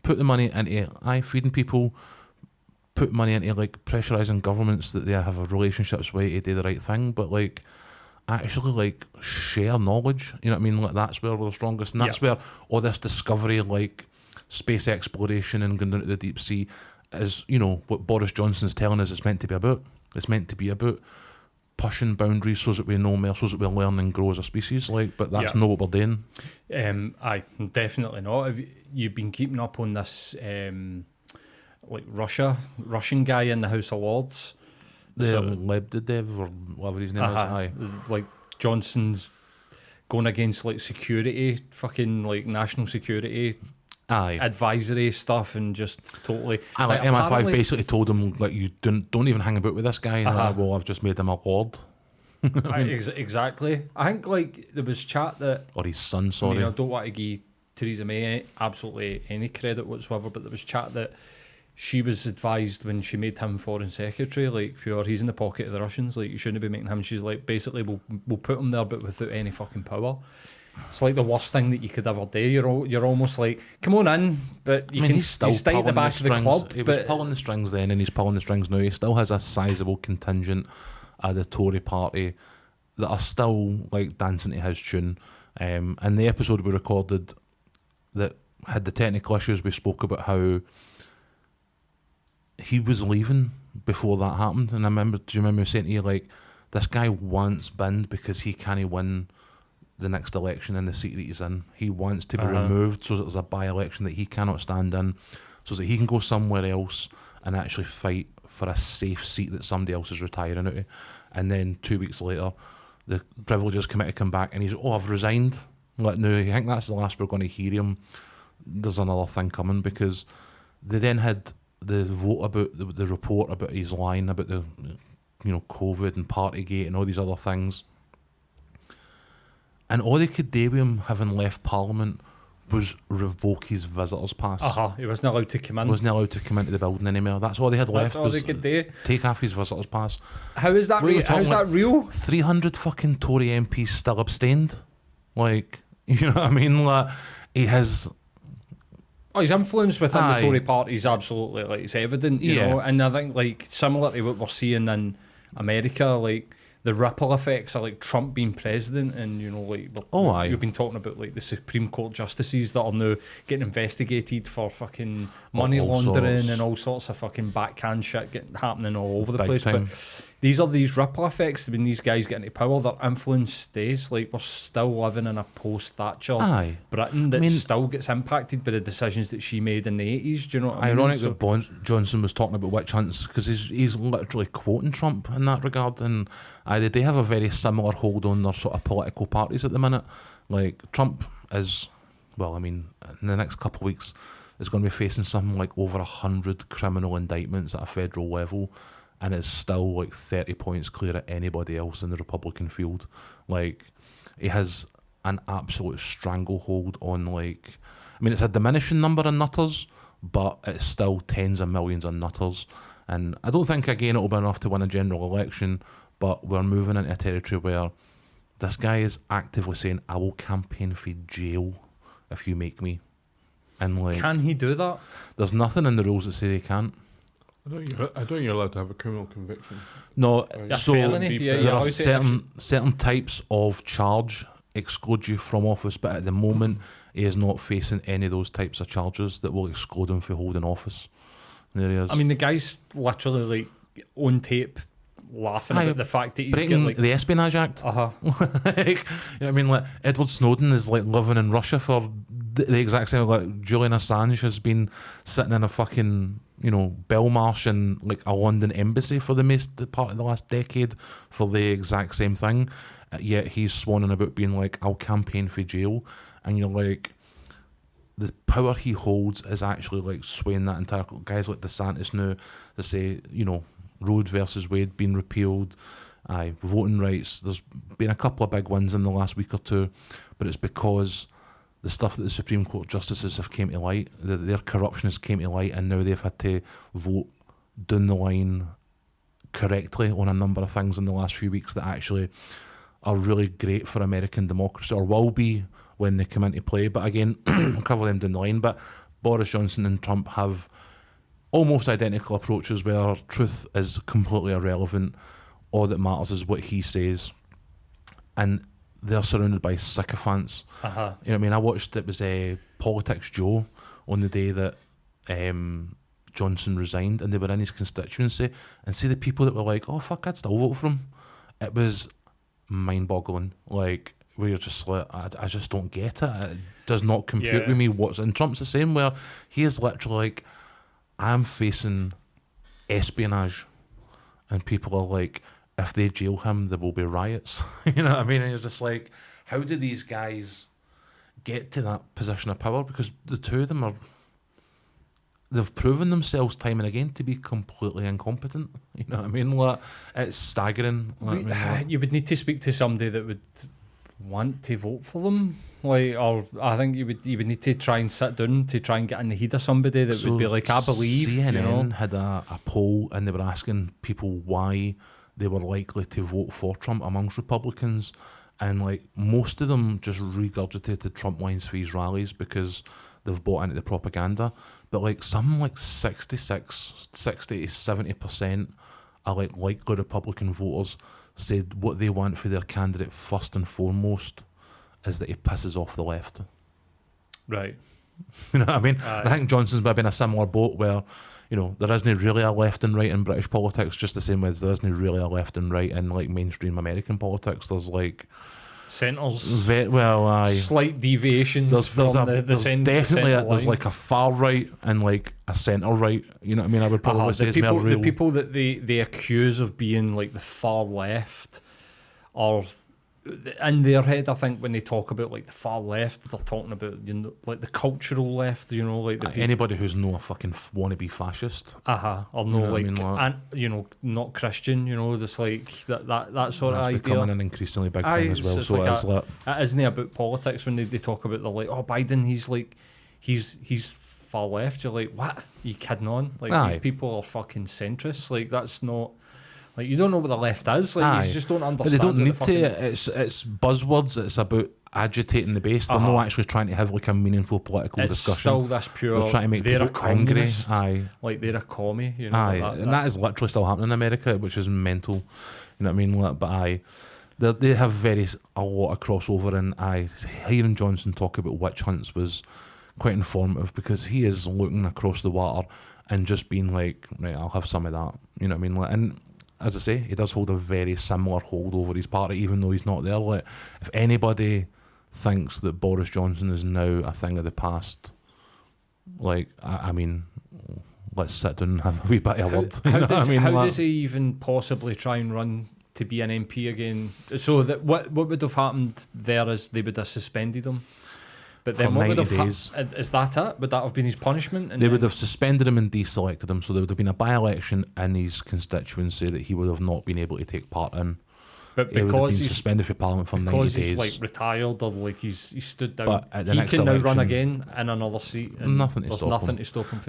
Put the money into feeding people, put money into like pressurising governments that they have relationships with to do the right thing, but like actually like share knowledge. You know what I mean? Like that's where we're the strongest, and that's where all this discovery, like space exploration and going into the deep sea, is what Boris Johnson's telling us it's meant to be about. It's meant to be about pushing boundaries so that we know more, so that we learn and grow as a species. But that's not what we're doing. Aye, definitely not. Have you've been keeping up on this, like Russian guy in the House of Lords? The So- Lebdedev or whatever his name is. Aye. Like Johnson's going against like security, fucking like national security Aye. advisory stuff, and just totally. Like MI5 basically told him like you don't even hang about with this guy. And they're like, well, I've just made him a lord. Exactly. I think like there was chat that. Or his son, I sorry. don't want to give Theresa May absolutely any credit whatsoever, but there was chat that she was advised when she made him foreign secretary, like, pure, he's in the pocket of the Russians, like, you shouldn't be making him. She's like, basically, we'll put him there, but without any fucking power. It's like the worst thing that you could ever do. You're almost like, come on in, but he's still stay at the back of the club. He was pulling the strings then, and he's pulling the strings now. He still has a sizable contingent of the Tory party that are still like dancing to his tune. And the episode we recorded that had the technical issues, we spoke about how he was leaving before that happened. And do you remember me saying to you, like, this guy wants binned because he can't win the next election in the seat that he's in. He wants to be removed so that there's a by-election that he cannot stand in, so that he can go somewhere else and actually fight for a safe seat that somebody else is retiring out of. And then 2 weeks later, the Privileges Committee come back and he's, I've resigned. Like, no, I think that's the last we're going to hear him. There's another thing coming, because they then had the vote about the report about his line about the COVID and Partygate and all these other things. And all they could do with him having left Parliament was revoke his visitor's pass. He wasn't allowed to come in. Wasn't allowed to come into the building anymore. That's all they had left. That's all they could do. Take off his visitor's pass. How is that real? How's that real? 300 fucking Tory MPs still abstained. Like, you know what I mean? Like, he has... his influence within the Tory party is absolutely, like, it's evident, you know. And I think, like, similar to what we're seeing in America, like, the ripple effects are like Trump being president, and you've been talking about like the Supreme Court justices that are now getting investigated for fucking money laundering and all sorts of fucking backhand shit happening all over the place. Time. But these are these ripple effects when these guys get into power. Their influence stays. Like, we're still living in a post-Thatcher Britain that still gets impacted by the decisions that she made in the 80s. Do you know what I mean? Ironic that Johnson was talking about witch hunts, because he's literally quoting Trump in that regard, and they have a very similar hold on their sort of political parties at the minute. Like, Trump is, well, I mean, in the next couple of weeks is going to be facing something like over 100 criminal indictments at a federal level, and it's still like 30 points clear of anybody else in the Republican field. Like, he has an absolute stranglehold on, like, I mean, it's a diminishing number of nutters, but it's still tens of millions of nutters. And I don't think, again, it'll be enough to win a general election, but we're moving into a territory where this guy is actively saying, I will campaign for jail if you make me. And, like, can he do that? There's nothing in the rules that say he can't. I don't think you're allowed to have a criminal conviction. No, so felony? there are certain types of charge exclude you from office, but at the moment he is not facing any of those types of charges that will exclude him from holding office. There he is. I mean, the guy's literally like on tape laughing about the fact that he's breaking like the Espionage Act. Uh-huh. Like, you know what I mean? Like, Edward Snowden is like living in Russia for the exact same. Like, Julian Assange has been sitting in a fucking Belmarsh in like a London embassy for the most part of the last decade for the exact same thing. Yet he's swanning about being like, I'll campaign for jail, and you're like, the power he holds is actually like swaying that entire guys like DeSantis now to say, Roe versus Wade being repealed, voting rights. There's been a couple of big wins in the last week or two, but it's because the stuff that the Supreme Court justices have came to light, their corruption has came to light, and now they've had to vote down the line correctly on a number of things in the last few weeks that actually are really great for American democracy, or will be when they come into play. But again, I'll cover them down the line. But Boris Johnson and Trump have almost identical approaches where truth is completely irrelevant. All that matters is what he says. And they're surrounded by sycophants. You know what I mean? I watched, it was Politics Joe on the day that Johnson resigned, and they were in his constituency, and see the people that were like, oh fuck, I'd still vote for him. It was mind-boggling. Like, where you're just like, I just don't get it. It does not compute with me. And Trump's the same, where he is literally like, I'm facing espionage, and people are like, if they jail him, there will be riots. You know what I mean? And you're just like, how do these guys get to that position of power? Because the two of them they've proven themselves time and again to be completely incompetent. You know what I mean? Like, it's staggering. You would need to speak to somebody that would want to vote for them. Like, or I think you would need to try and sit down to try and get in the head of somebody that would be like, I believe. CNN had a poll and they were asking people why they were likely to vote for Trump amongst Republicans, and like most of them just regurgitated Trump lines for his rallies because they've bought into the propaganda. But like some like 60 to 70% are like likely Republican voters said what they want for their candidate first and foremost is that he pisses off the left. Right. You know what I mean? I think Johnson's maybe in a similar boat where, you know, there isn't really a left and right in British politics, just the same way as there isn't really a left and right in like mainstream American politics. There's like centres, slight deviations from the centre. Definitely, line. There's like a far right and like a centre right. You know what I mean? I would probably say the people that they accuse of being like the far left are in their head. I think when they talk about like the far left, they're talking about, you know, like the cultural left. You know, like anybody who's no a fucking wannabe fascist. Or no, like, and you know, not Christian. You know, just like that sort of idea. It's becoming an increasingly big thing as well. So like it isn't about politics when they talk about the like, oh, Biden, he's far left. You're like, what? Are you kidding on? Like these people are fucking centrists. Like that's not. Like, you don't know what the left is. Like, you just don't understand. But they don't need to. It's buzzwords. It's about agitating the base. They're not actually trying to have like a meaningful political discussion. It's still this pure. They're trying to make people angry. Like they're a commie. You know. And that is literally still happening in America, which is mental. You know what I mean? But they have a lot of crossover, and hearing Johnson talk about witch hunts was quite informative because he is looking across the water and just being like, right, I'll have some of that. You know what I mean? And as I say, he does hold a very similar hold over his party, even though he's not there. Like, if anybody thinks that Boris Johnson is now a thing of the past, like, I mean, let's sit down and have a wee bit of a word. How does he even possibly try and run to be an MP again? So that what would have happened there is they would have suspended him. But then what would have days. Is that it? Would that have been his punishment? They would have suspended him and deselected him, so there would have been a by-election in his constituency that he would have not been able to take part in. But he would have been suspended for Parliament for 90 days. Because he's like retired or like he's stood down. But he can now run again in another seat. And nothing to stop him. To stop him.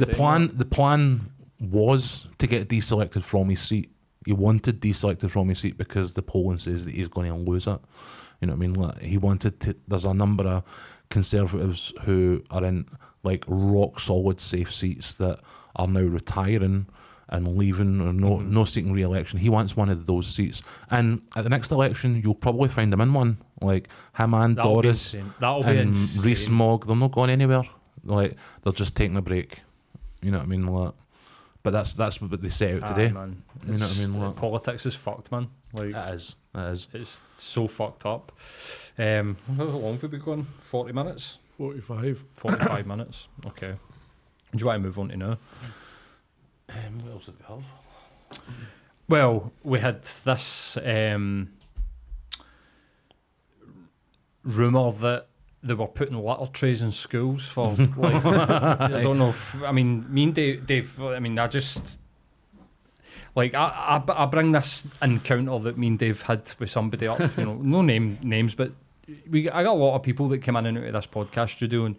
The plan was to get deselected from his seat. He wanted deselected from his seat because the polling says that he's going to lose it. You know what I mean? Like, he wanted to. There's a number of Conservatives who are in like rock solid safe seats that are now retiring and leaving or no seeking re-election. He wants one of those seats, and at the next election you'll probably find him in one. Like him and Doris and Rees-Mogg, they're not going anywhere. Like they're just taking a break. You know what I mean? Like, but that's what they set out today. Man. You know what I mean? Like, politics is fucked, man. Like it is. It's so fucked up. How long have we been going? 40 minutes? 45 minutes. Okay. Do you want to move on to now? What else did we have? Well, we had this rumour that they were putting litter trays in schools for, like, I don't know if, I mean, me and Dave, I mean, I just, like, I bring this encounter that me and Dave had with somebody up, you know, no names, but I got a lot of people that come in and out of this podcast studio, and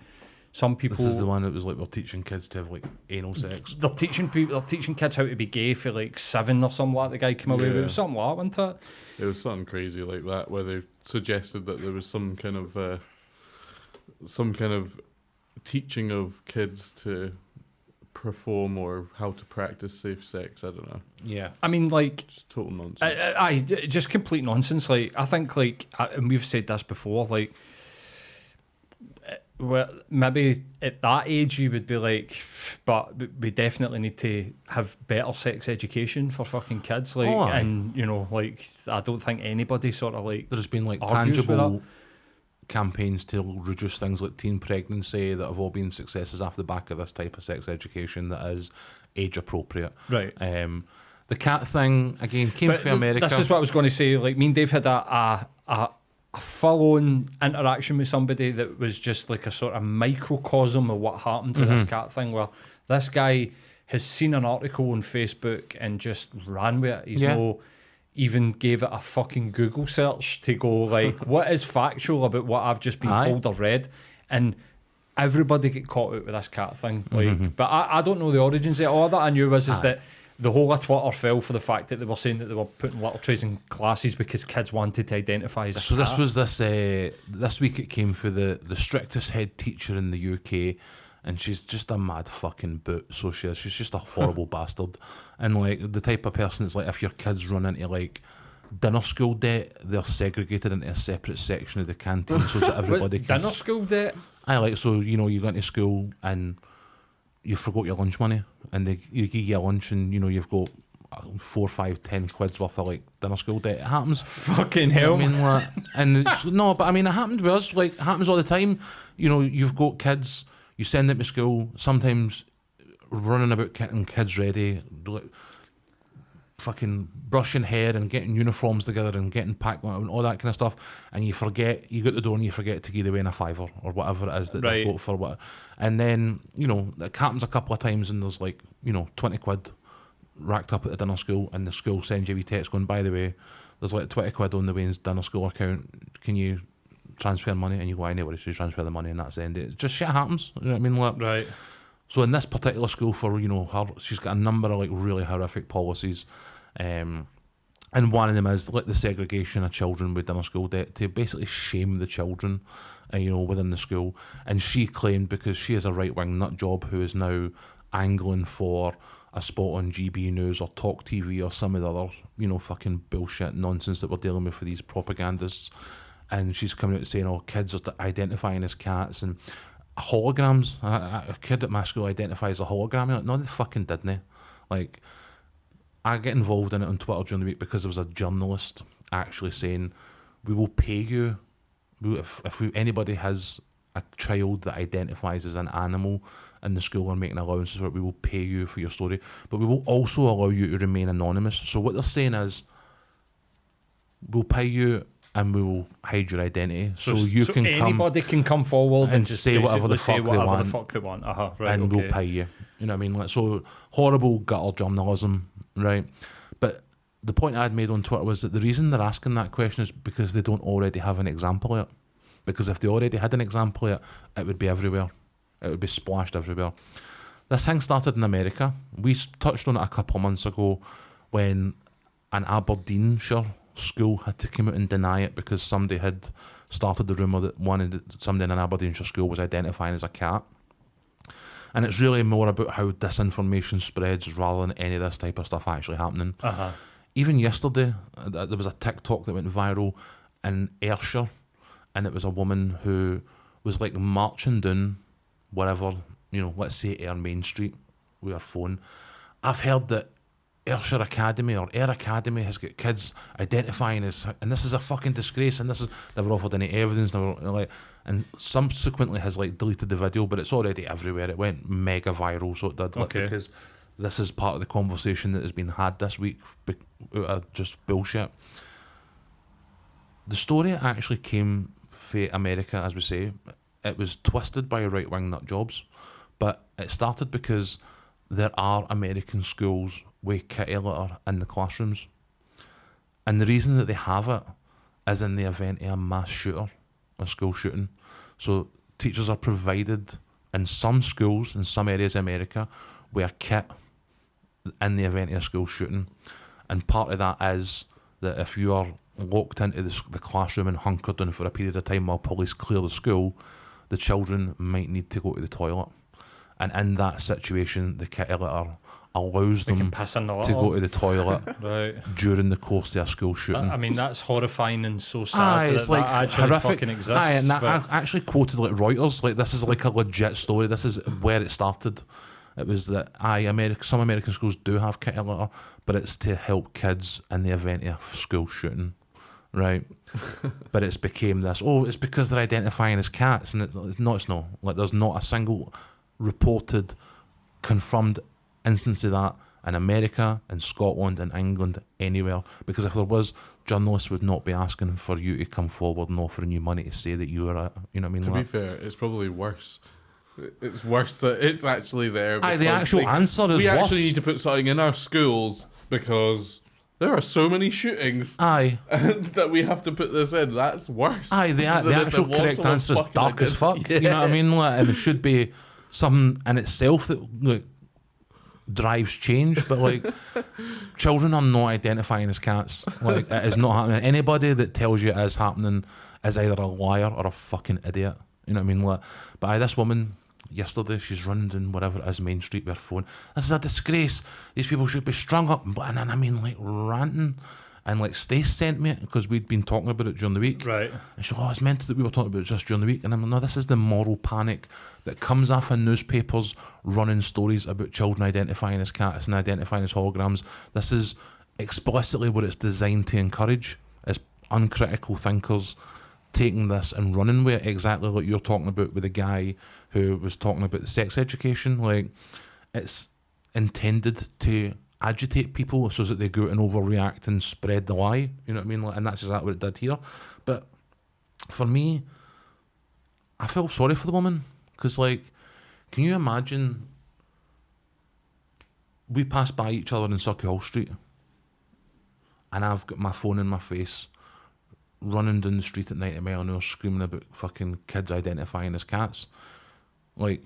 some people. This is the one that was like, we're teaching kids to have like anal sex. They're teaching kids how to be gay for like 7 or something like that. The guy came away with. It was something like that, wasn't it? It was something crazy like that, where they suggested that there was some kind of teaching of kids to perform or how to practice safe sex. I don't know. Yeah, I mean, like, just total nonsense. Just complete nonsense. Like, I think, like, and we've said this before, like, well, maybe at that age you would be like, but we definitely need to have better sex education for fucking kids. Like, and you know, like, I don't think anybody sort of like. There's been like tangible campaigns to reduce things like teen pregnancy that have all been successes off the back of this type of sex education that is age appropriate. Right. The cat thing again came from America. This is what I was going to say. Like, me and Dave had a full-on interaction with somebody that was just like a sort of microcosm of what happened with this cat thing, where this guy has seen an article on Facebook and just ran with it. even gave it a fucking Google search to go like, what is factual about what I've just been told or read, and everybody get caught out with this cat thing. Like, but I don't know the origins of it. All that I knew was that the whole of Twitter fell for the fact that they were saying that they were putting little trays in classes because kids wanted to identify as a So cat. this was this week it came for the strictest head teacher in the UK, and she's just a mad fucking boot. So she is. She's just a horrible bastard, and like the type of person that's like, if your kids run into like dinner school debt, they're segregated into a separate section of the canteen so that everybody can. Dinner school debt? I like, so you know, you go into school and you forgot your lunch money, and you give you a lunch, and you know you've got 4, 5, 10 quid's worth of like dinner school debt. It happens. Fucking hell. I mean, like, and no, but I mean, it happened with us. Like, it happens all the time. You know, you've got kids. You send them to school. Sometimes running about getting kids ready, like, fucking brushing hair and getting uniforms together and getting packed and all that kind of stuff, and you forget, you go to the door and you forget to give away in a fiver or whatever it is that Right. they go for, what, and then, you know, it happens a couple of times and there's like, you know, 20 quid racked up at the dinner school, and the school sends you a wee text going, by the way, there's like 20 quid on the Wayne's dinner school account, can you transfer money? And you go, I know what, so you transfer the money, and that's the end of it. Just shit happens, you know what I mean? Like, Right. so in this particular school, for, you know, her, she's got a number of like really horrific policies, and one of them is like the segregation of children with dinner school debt, to basically shame the children, you know, within the school. And she claimed, because she is a right-wing nut job who is now angling for a spot on GB News or Talk TV or some of the other, you know, fucking bullshit nonsense that we're dealing with for these propagandists. And she's coming out saying, oh, kids are identifying as cats and holograms. A kid at my school identifies as a hologram. You're like, no, they fucking didn't. Like, I get involved in it on Twitter during the week because there was a journalist actually saying, we will pay you, if anybody has a child that identifies as an animal in the school and making allowances for it, we will pay you for your story, but we will also allow you to remain anonymous. So what they're saying is, we'll pay you and we will hide your identity, so you can anybody can come forward and just say whatever the fuck they want, right, and okay. we'll pay you. You know what I mean? Like, so horrible gutter journalism, right? But the point I'd made on Twitter was that the reason they're asking that question is because they don't already have an example of it. Because if they already had an example of it, it would be everywhere. It would be splashed everywhere. This thing started in America. We touched on it a couple of months ago when an Aberdeenshire school had to come out and deny it because somebody had started the rumour that somebody in an Aberdeenshire school was identifying as a cat. And it's really more about how disinformation spreads rather than any of this type of stuff actually happening. Even yesterday, there was a TikTok that went viral in Ayrshire, and it was a woman who was like marching down wherever, you know, let's say Ayr Main Street with her phone. I've heard that Ayrshire Academy or Ayr Academy has got kids identifying as, and this is a fucking disgrace, and this is, never offered any evidence, and subsequently has like deleted the video, but it's already everywhere. It went mega viral, so it did, like, because this is part of the conversation that has been had this week out of just bullshit. The story actually came from America, as we say. It was twisted by right-wing nut jobs, but it started because there are American schools with kitty litter in the classrooms. And the reason that they have it is in the event of a mass shooter, a school shooting. So teachers are provided in some schools, in some areas of America, with a kit in the event of a school shooting. And part of that is that if you are locked into the classroom and hunkered down for a period of time while police clear the school, the children might need to go to the toilet. And in that situation, the kitty litter allows them to go to the toilet during the course of a school shooting. I mean, that's horrifying and so sad it's that like actually horrific. fucking exists. And I actually quoted like Reuters, like this is like a legit story. This is where it started. It was that some American schools do have kitty litter, but it's to help kids in the event of a school shooting, right? But it's became this, it's because they're identifying as cats, and it's not. Like, there's not a single reported, confirmed instance of that in America, in Scotland, in England, anywhere. Because if there was, journalists would not be asking for you to come forward and offering you money to say that you are you know what I mean? To be fair, it's probably worse. It's worse that it's actually there. The actual answer is worse. We actually need to put something in our schools because There are so many shootings Aye. that we have to put this in. That's worse. Aye, the than if actual it was correct someone answer is fucking dark as fuck. identity. You know what I mean? Like, and it should be something in itself that like drives change. But like, children are not identifying as cats. Like, it is not happening. Anybody that tells you it is happening is either a liar or a fucking idiot. You know what I mean? Like, but aye, this woman yesterday, she's running down whatever it is, Main Street with her phone. This is a disgrace. These people should be strung up. And then I mean, like, ranting. And like, Stace sent me it because we'd been talking about it during the week. Right. And she goes, oh, it's meant that we were talking about it just during the week. And I'm like, no, this is the moral panic that comes off in newspapers running stories about children identifying as cats and identifying as holograms. This is explicitly what it's designed to encourage, is uncritical thinkers taking this and running with it, exactly like you're talking about with the guy who was talking about the sex education. Like, it's intended to agitate people so that they go out and overreact and spread the lie. You know what I mean? Like, and that's exactly what it did here. But for me, I felt sorry for the woman because, like, can you imagine we pass by each other in Circuit Hall Street and I've got my phone in my face running down the street at 90 mile an hour screaming about fucking kids identifying as cats. Like,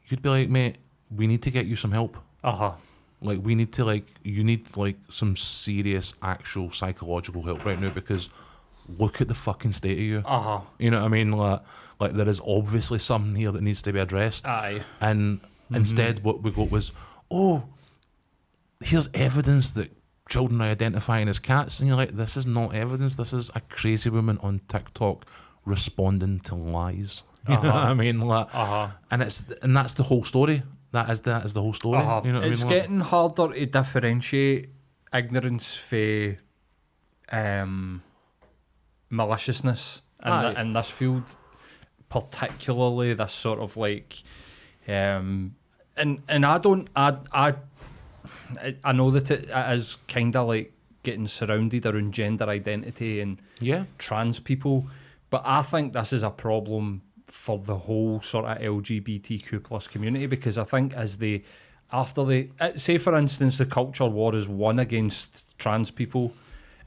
you'd be like, mate, we need to get you some help. Like, we need to, like, you need, like, some serious, actual psychological help right now because look at the fucking state of you. You know what I mean? Like there is obviously something here that needs to be addressed. Aye. And instead what we got was, oh, here's evidence that children are identifying as cats. And you're like, this is not evidence. This is a crazy woman on TikTok responding to lies. You know what I mean? Like, and that's the whole story. That is the whole story. You know what I mean? It's getting harder to differentiate ignorance for maliciousness in this field, particularly this sort of like, and I know that it is kind of like getting surrounded around gender identity and trans people, but I think this is a problem for the whole sort of LGBTQ plus community, because I think after say for instance the culture war is won against trans people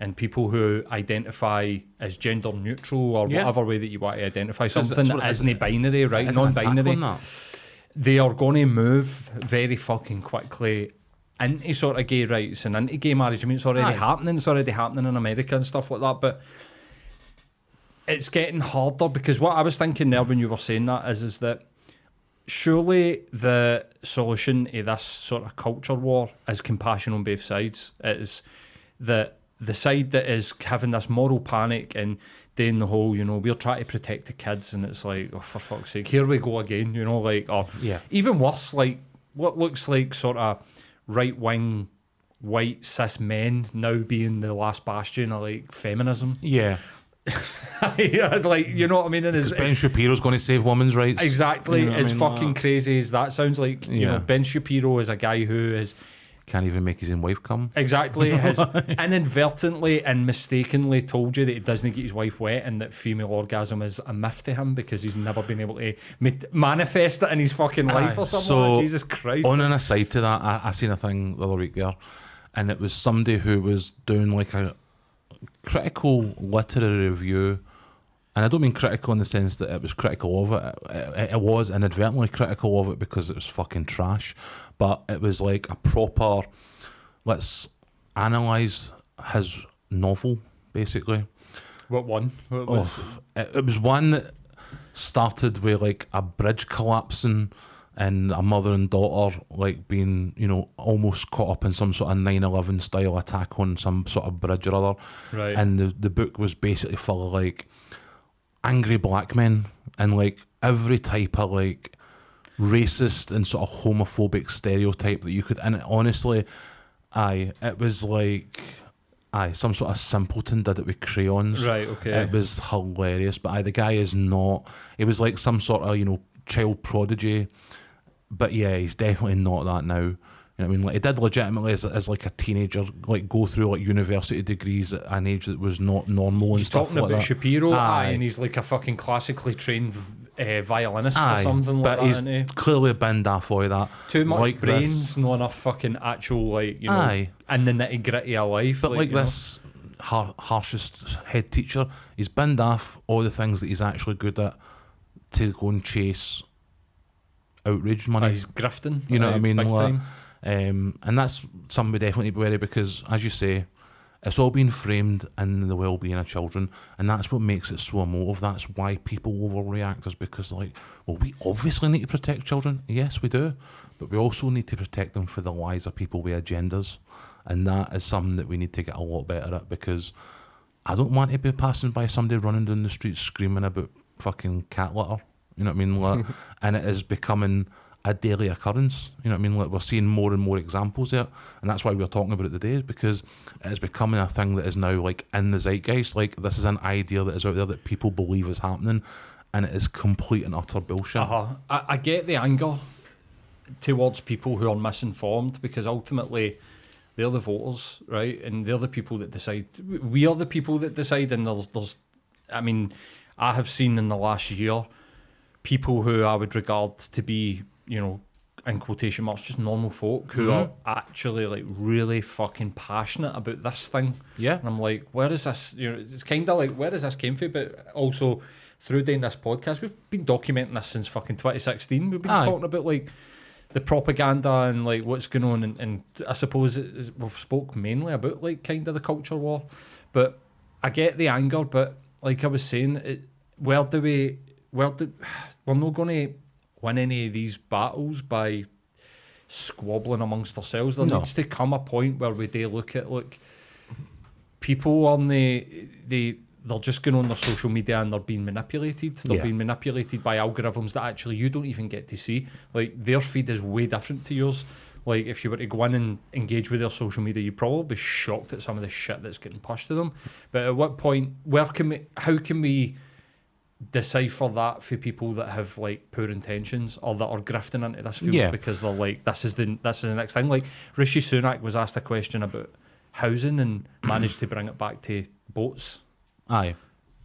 and people who identify as gender neutral or whatever way that you want to identify something that isn't binary, right? Non-binary. They are going to move very fucking quickly into sort of gay rights and into gay marriage. I mean, it's already happening. It's already happening in America and stuff like that, but it's getting harder, because what I was thinking there when you were saying that is that surely the solution to this sort of culture war is compassion on both sides. It is that the side that is having this moral panic and doing the whole, you know, we're trying to protect the kids, and it's like, oh, for fuck's sake, here we go again, you know, like, or even worse, like what looks like sort of right-wing white cis men now being the last bastion of like feminism. Like, you know what I mean? And Ben Shapiro's going to save womenin's rights. Exactly. You know as fucking crazy as that sounds, like, you know, Ben Shapiro is a guy who is can't even make his own wife come. Exactly. Has inadvertently and mistakenly told you that he doesn't get his wife wet and that female orgasm is a myth to him because he's never been able to manifest it in his fucking life or something. So, Jesus Christ. On an aside to that, I seen a thing the other week there, and it was somebody who was doing like a critical literary review, and I don't mean critical in the sense that it was critical of it. It was inadvertently critical of it because it was fucking trash, but it was like a proper, let's analyse his novel, basically. What one? What was it was one that started with like a bridge collapsing and a mother and daughter like being, you know, almost caught up in some sort of 9/11 style attack on some sort of bridge or other. Right. And the book was basically full of like angry black men and like every type of like racist and sort of homophobic stereotype that you could, and honestly, it was like some sort of simpleton did it with crayons. Right, okay. It was hilarious, but the guy is not, he was like some sort of, you know, child prodigy, but yeah, he's definitely not that now. You know what I mean? Like, he did legitimately as like a teenager, like go through like university degrees at an age that was not normal and he's stuff talking like about that. Shapiro, and he's like a fucking classically trained violinist or something like but that. he's Isn't he? clearly been daft for that. Too much like brains, this. not enough fucking actual, like, you know, Aye. in the nitty gritty of life. But like you know. this harshest head teacher, he's binned off all the things that he's actually good at to go and chase outrage money. He's grifting. You know what I mean? Big Like, time. and that's something we definitely need to be wary, because, as you say, it's all being framed in the well-being of children, and that's what makes it so emotive. That's why people overreact, is because, like, well, we obviously need to protect children. Yes, we do, but we also need to protect them for the lies of people with agendas, and that is something that we need to get a lot better at, because I don't want to be passing by somebody running down the street screaming about fucking cat litter. You know what I mean? Like, and it is becoming a daily occurrence. You know what I mean? Like, we're seeing more and more examples there, and that's why we're talking about it today, is because it is becoming a thing that is now, like, in the zeitgeist. Like, this is an idea that is out there that people believe is happening, and it is complete and utter bullshit. I get the anger towards people who are misinformed, because ultimately they're the voters, right? And they're the people that decide. We are the people that decide, and there's I mean, I have seen in the last year people who I would regard to be, you know, in quotation marks, just normal folk who are actually, like, really fucking passionate about this thing. Yeah. And I'm like, where is this? You know, it's kind of like, where does this came from? But also, through doing this podcast, we've been documenting this since fucking 2016. We've been talking about, like, the propaganda and, like, what's going on, and I suppose we've spoke mainly about, like, kind of the culture war. But I get the anger, but like I was saying, we're not going to win any of these battles by squabbling amongst ourselves. There needs to come a point where we do look at, look, people on they're just going on their social media and they're being manipulated. They're being manipulated by algorithms that actually you don't even get to see. Like, their feed is way different to yours. Like, if you were to go in and engage with their social media, you'd probably be shocked at some of the shit that's getting pushed to them. But at what point, how can we decipher that for people that have, like, poor intentions or that are grifting into this field because they're like, this is the next thing. Like, Rishi Sunak was asked a question about housing and managed to bring it back to boats. Aye.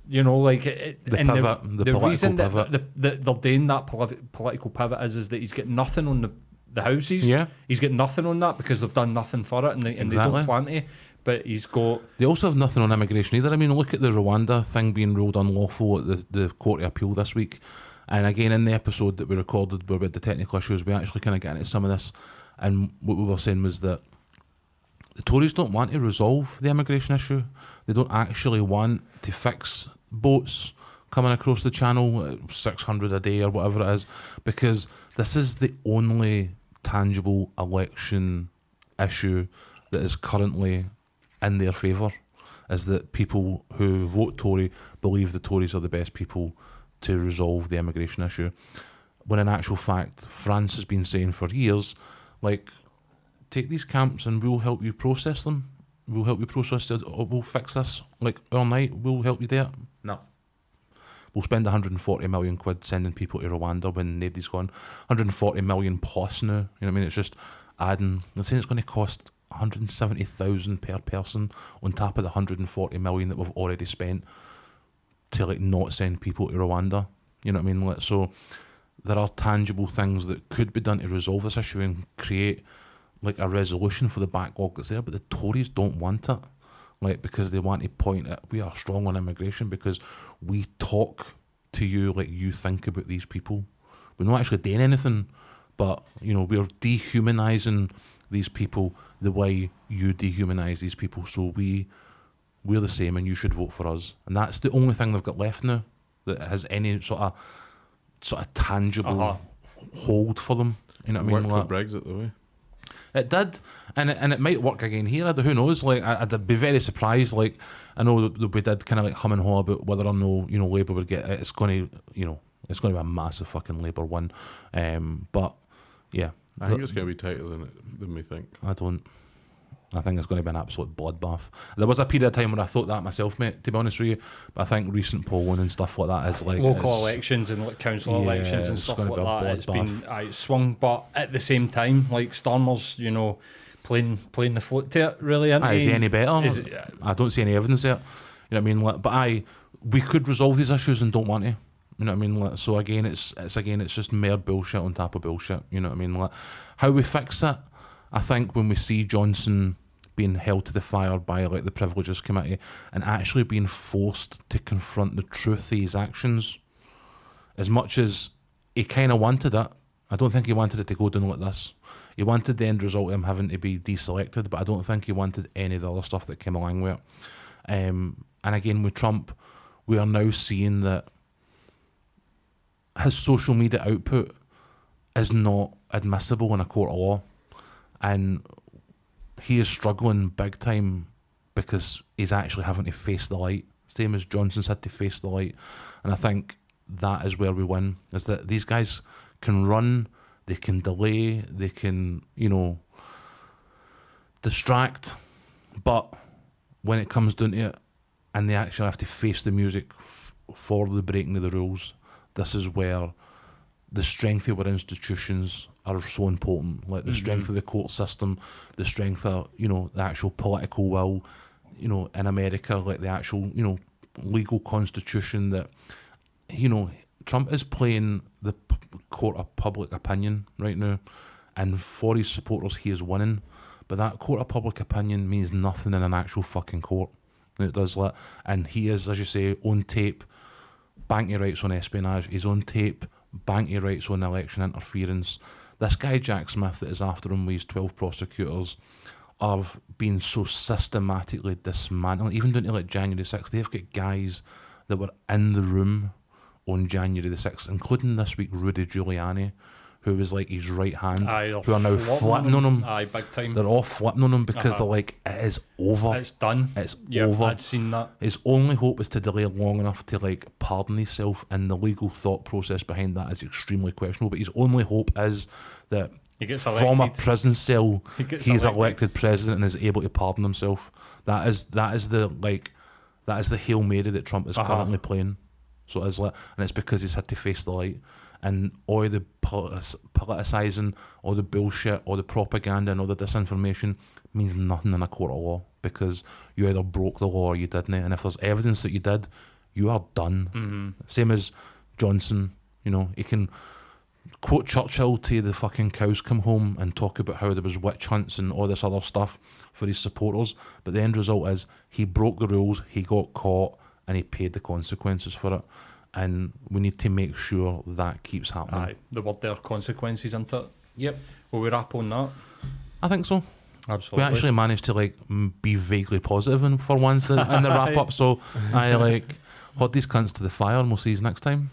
You know, like, the reason that they're doing that political pivot is that he's got nothing on the houses. Yeah. He's got nothing on that because they've done nothing for it, and they don't plan to. But he's got... They also have nothing on immigration either. I mean, look at the Rwanda thing being ruled unlawful at the Court of Appeal this week. And again, in the episode that we recorded where we had the technical issues, we actually kind of get into some of this. And what we were saying was that the Tories don't want to resolve the immigration issue. They don't actually want to fix boats coming across the channel, 600 a day or whatever it is, because this is the only tangible election issue that is currently in their favour, is that people who vote Tory believe the Tories are the best people to resolve the immigration issue. When in actual fact, France has been saying for years, like, take these camps and we'll help you process them. We'll help you process it. We'll fix this, like, overnight. We'll help you do it. No. We'll spend 140 million quid sending people to Rwanda when nobody's gone. 140 million plus now. You know what I mean? It's just adding. They're saying it's going to cost 170,000 per person on top of the 140 million that we've already spent to, like, not send people to Rwanda. You know what I mean? Like, so there are tangible things that could be done to resolve this issue and create, like, a resolution for the backlog that's there, but the Tories don't want it. Like, because they want to point at, we are strong on immigration because we talk to you like you think about these people. We're not actually doing anything, but, you know, we're dehumanising these people the way you dehumanise these people. So we're the same and you should vote for us. And that's the only thing they've got left now that has any sort of tangible hold for them. You know what I mean? Worked for Brexit, the way. It did, and it might work again here. Who knows? Like, I'd be very surprised. Like, I know that we did kind of like hum and haw about whether or no, you know, Labour would get it. It's going to, you know, it's going to be a massive fucking Labour win. But yeah, I think it's going to be tighter than we think. I think it's going to be an absolute bloodbath. There was a period of time when I thought that myself, mate, to be honest with you. But I think recent polling and stuff like that is like... Local elections and, like, council elections and stuff like that. It's been swung, but at the same time, like, Stormer's, you know, playing the flute to it, really. Is he any better? I don't see any evidence yet. You know what I mean? Like, but we could resolve these issues and don't want to. You know what I mean? Like, so again, it's just mere bullshit on top of bullshit. You know what I mean? Like, how we fix it, I think when we see Johnson being held to the fire by like the Privileges Committee and actually being forced to confront the truth of his actions, as much as he kind of wanted it, I don't think he wanted it to go down like this. He wanted the end result of him having to be deselected, but I don't think he wanted any of the other stuff that came along with it. And again, with Trump, we are now seeing that his social media output is not admissible in a court of law. And he is struggling big time because he's actually having to face the light, same as Johnson's had to face the light. And I think that is where we win, is that these guys can run, they can delay, they can, distract, but when it comes down to it and they actually have to face the music for the breaking of the rules, this is where the strength of our institutions are so important, like the strength of the court system, the strength of, the actual political will, in America, like the actual, legal constitution that, Trump is playing the court of public opinion right now, and for his supporters he is winning, but that court of public opinion means nothing in an actual fucking court. It does that, and he is, as you say, on tape, banking rights on espionage, he's on tape, banking rights on election interference. This guy Jack Smith that is after him with his 12 prosecutors have been so systematically dismantled, even down to like January 6th. They've got guys that were in the room on January the 6th, including this week Rudy Giuliani, who was like his right hand, who are now flipping on him. Aye, big time. They're all flipping on him because they're like, it is over. It's done. It's Yeah, over. I'd seen that. His only hope is to delay long enough to like pardon himself, and the legal thought process behind that is extremely questionable. But his only hope is that He gets from a elected. prison cell, Gets he's elected president and is able to pardon himself. That is the Hail Mary that Trump is currently playing. So it is like, and it's because he's had to face the light. And all the politicising, all the bullshit, all the propaganda and all the disinformation means nothing in a court of law, because you either broke the law or you didn't. And if there's evidence that you did, you are done. Same as Johnson, he can quote Churchill till the fucking cows come home and talk about how there was witch hunts and all this other stuff for his supporters, but the end result is he broke the rules, he got caught, and he paid the consequences for it. And we need to make sure that keeps happening. Aye, the word there, consequences, isn't it? Yep. Will we wrap on that? I think so. Absolutely. We actually managed to be vaguely positive for once in the wrap up. So I hold these cunts to the fire, and we'll see you next time.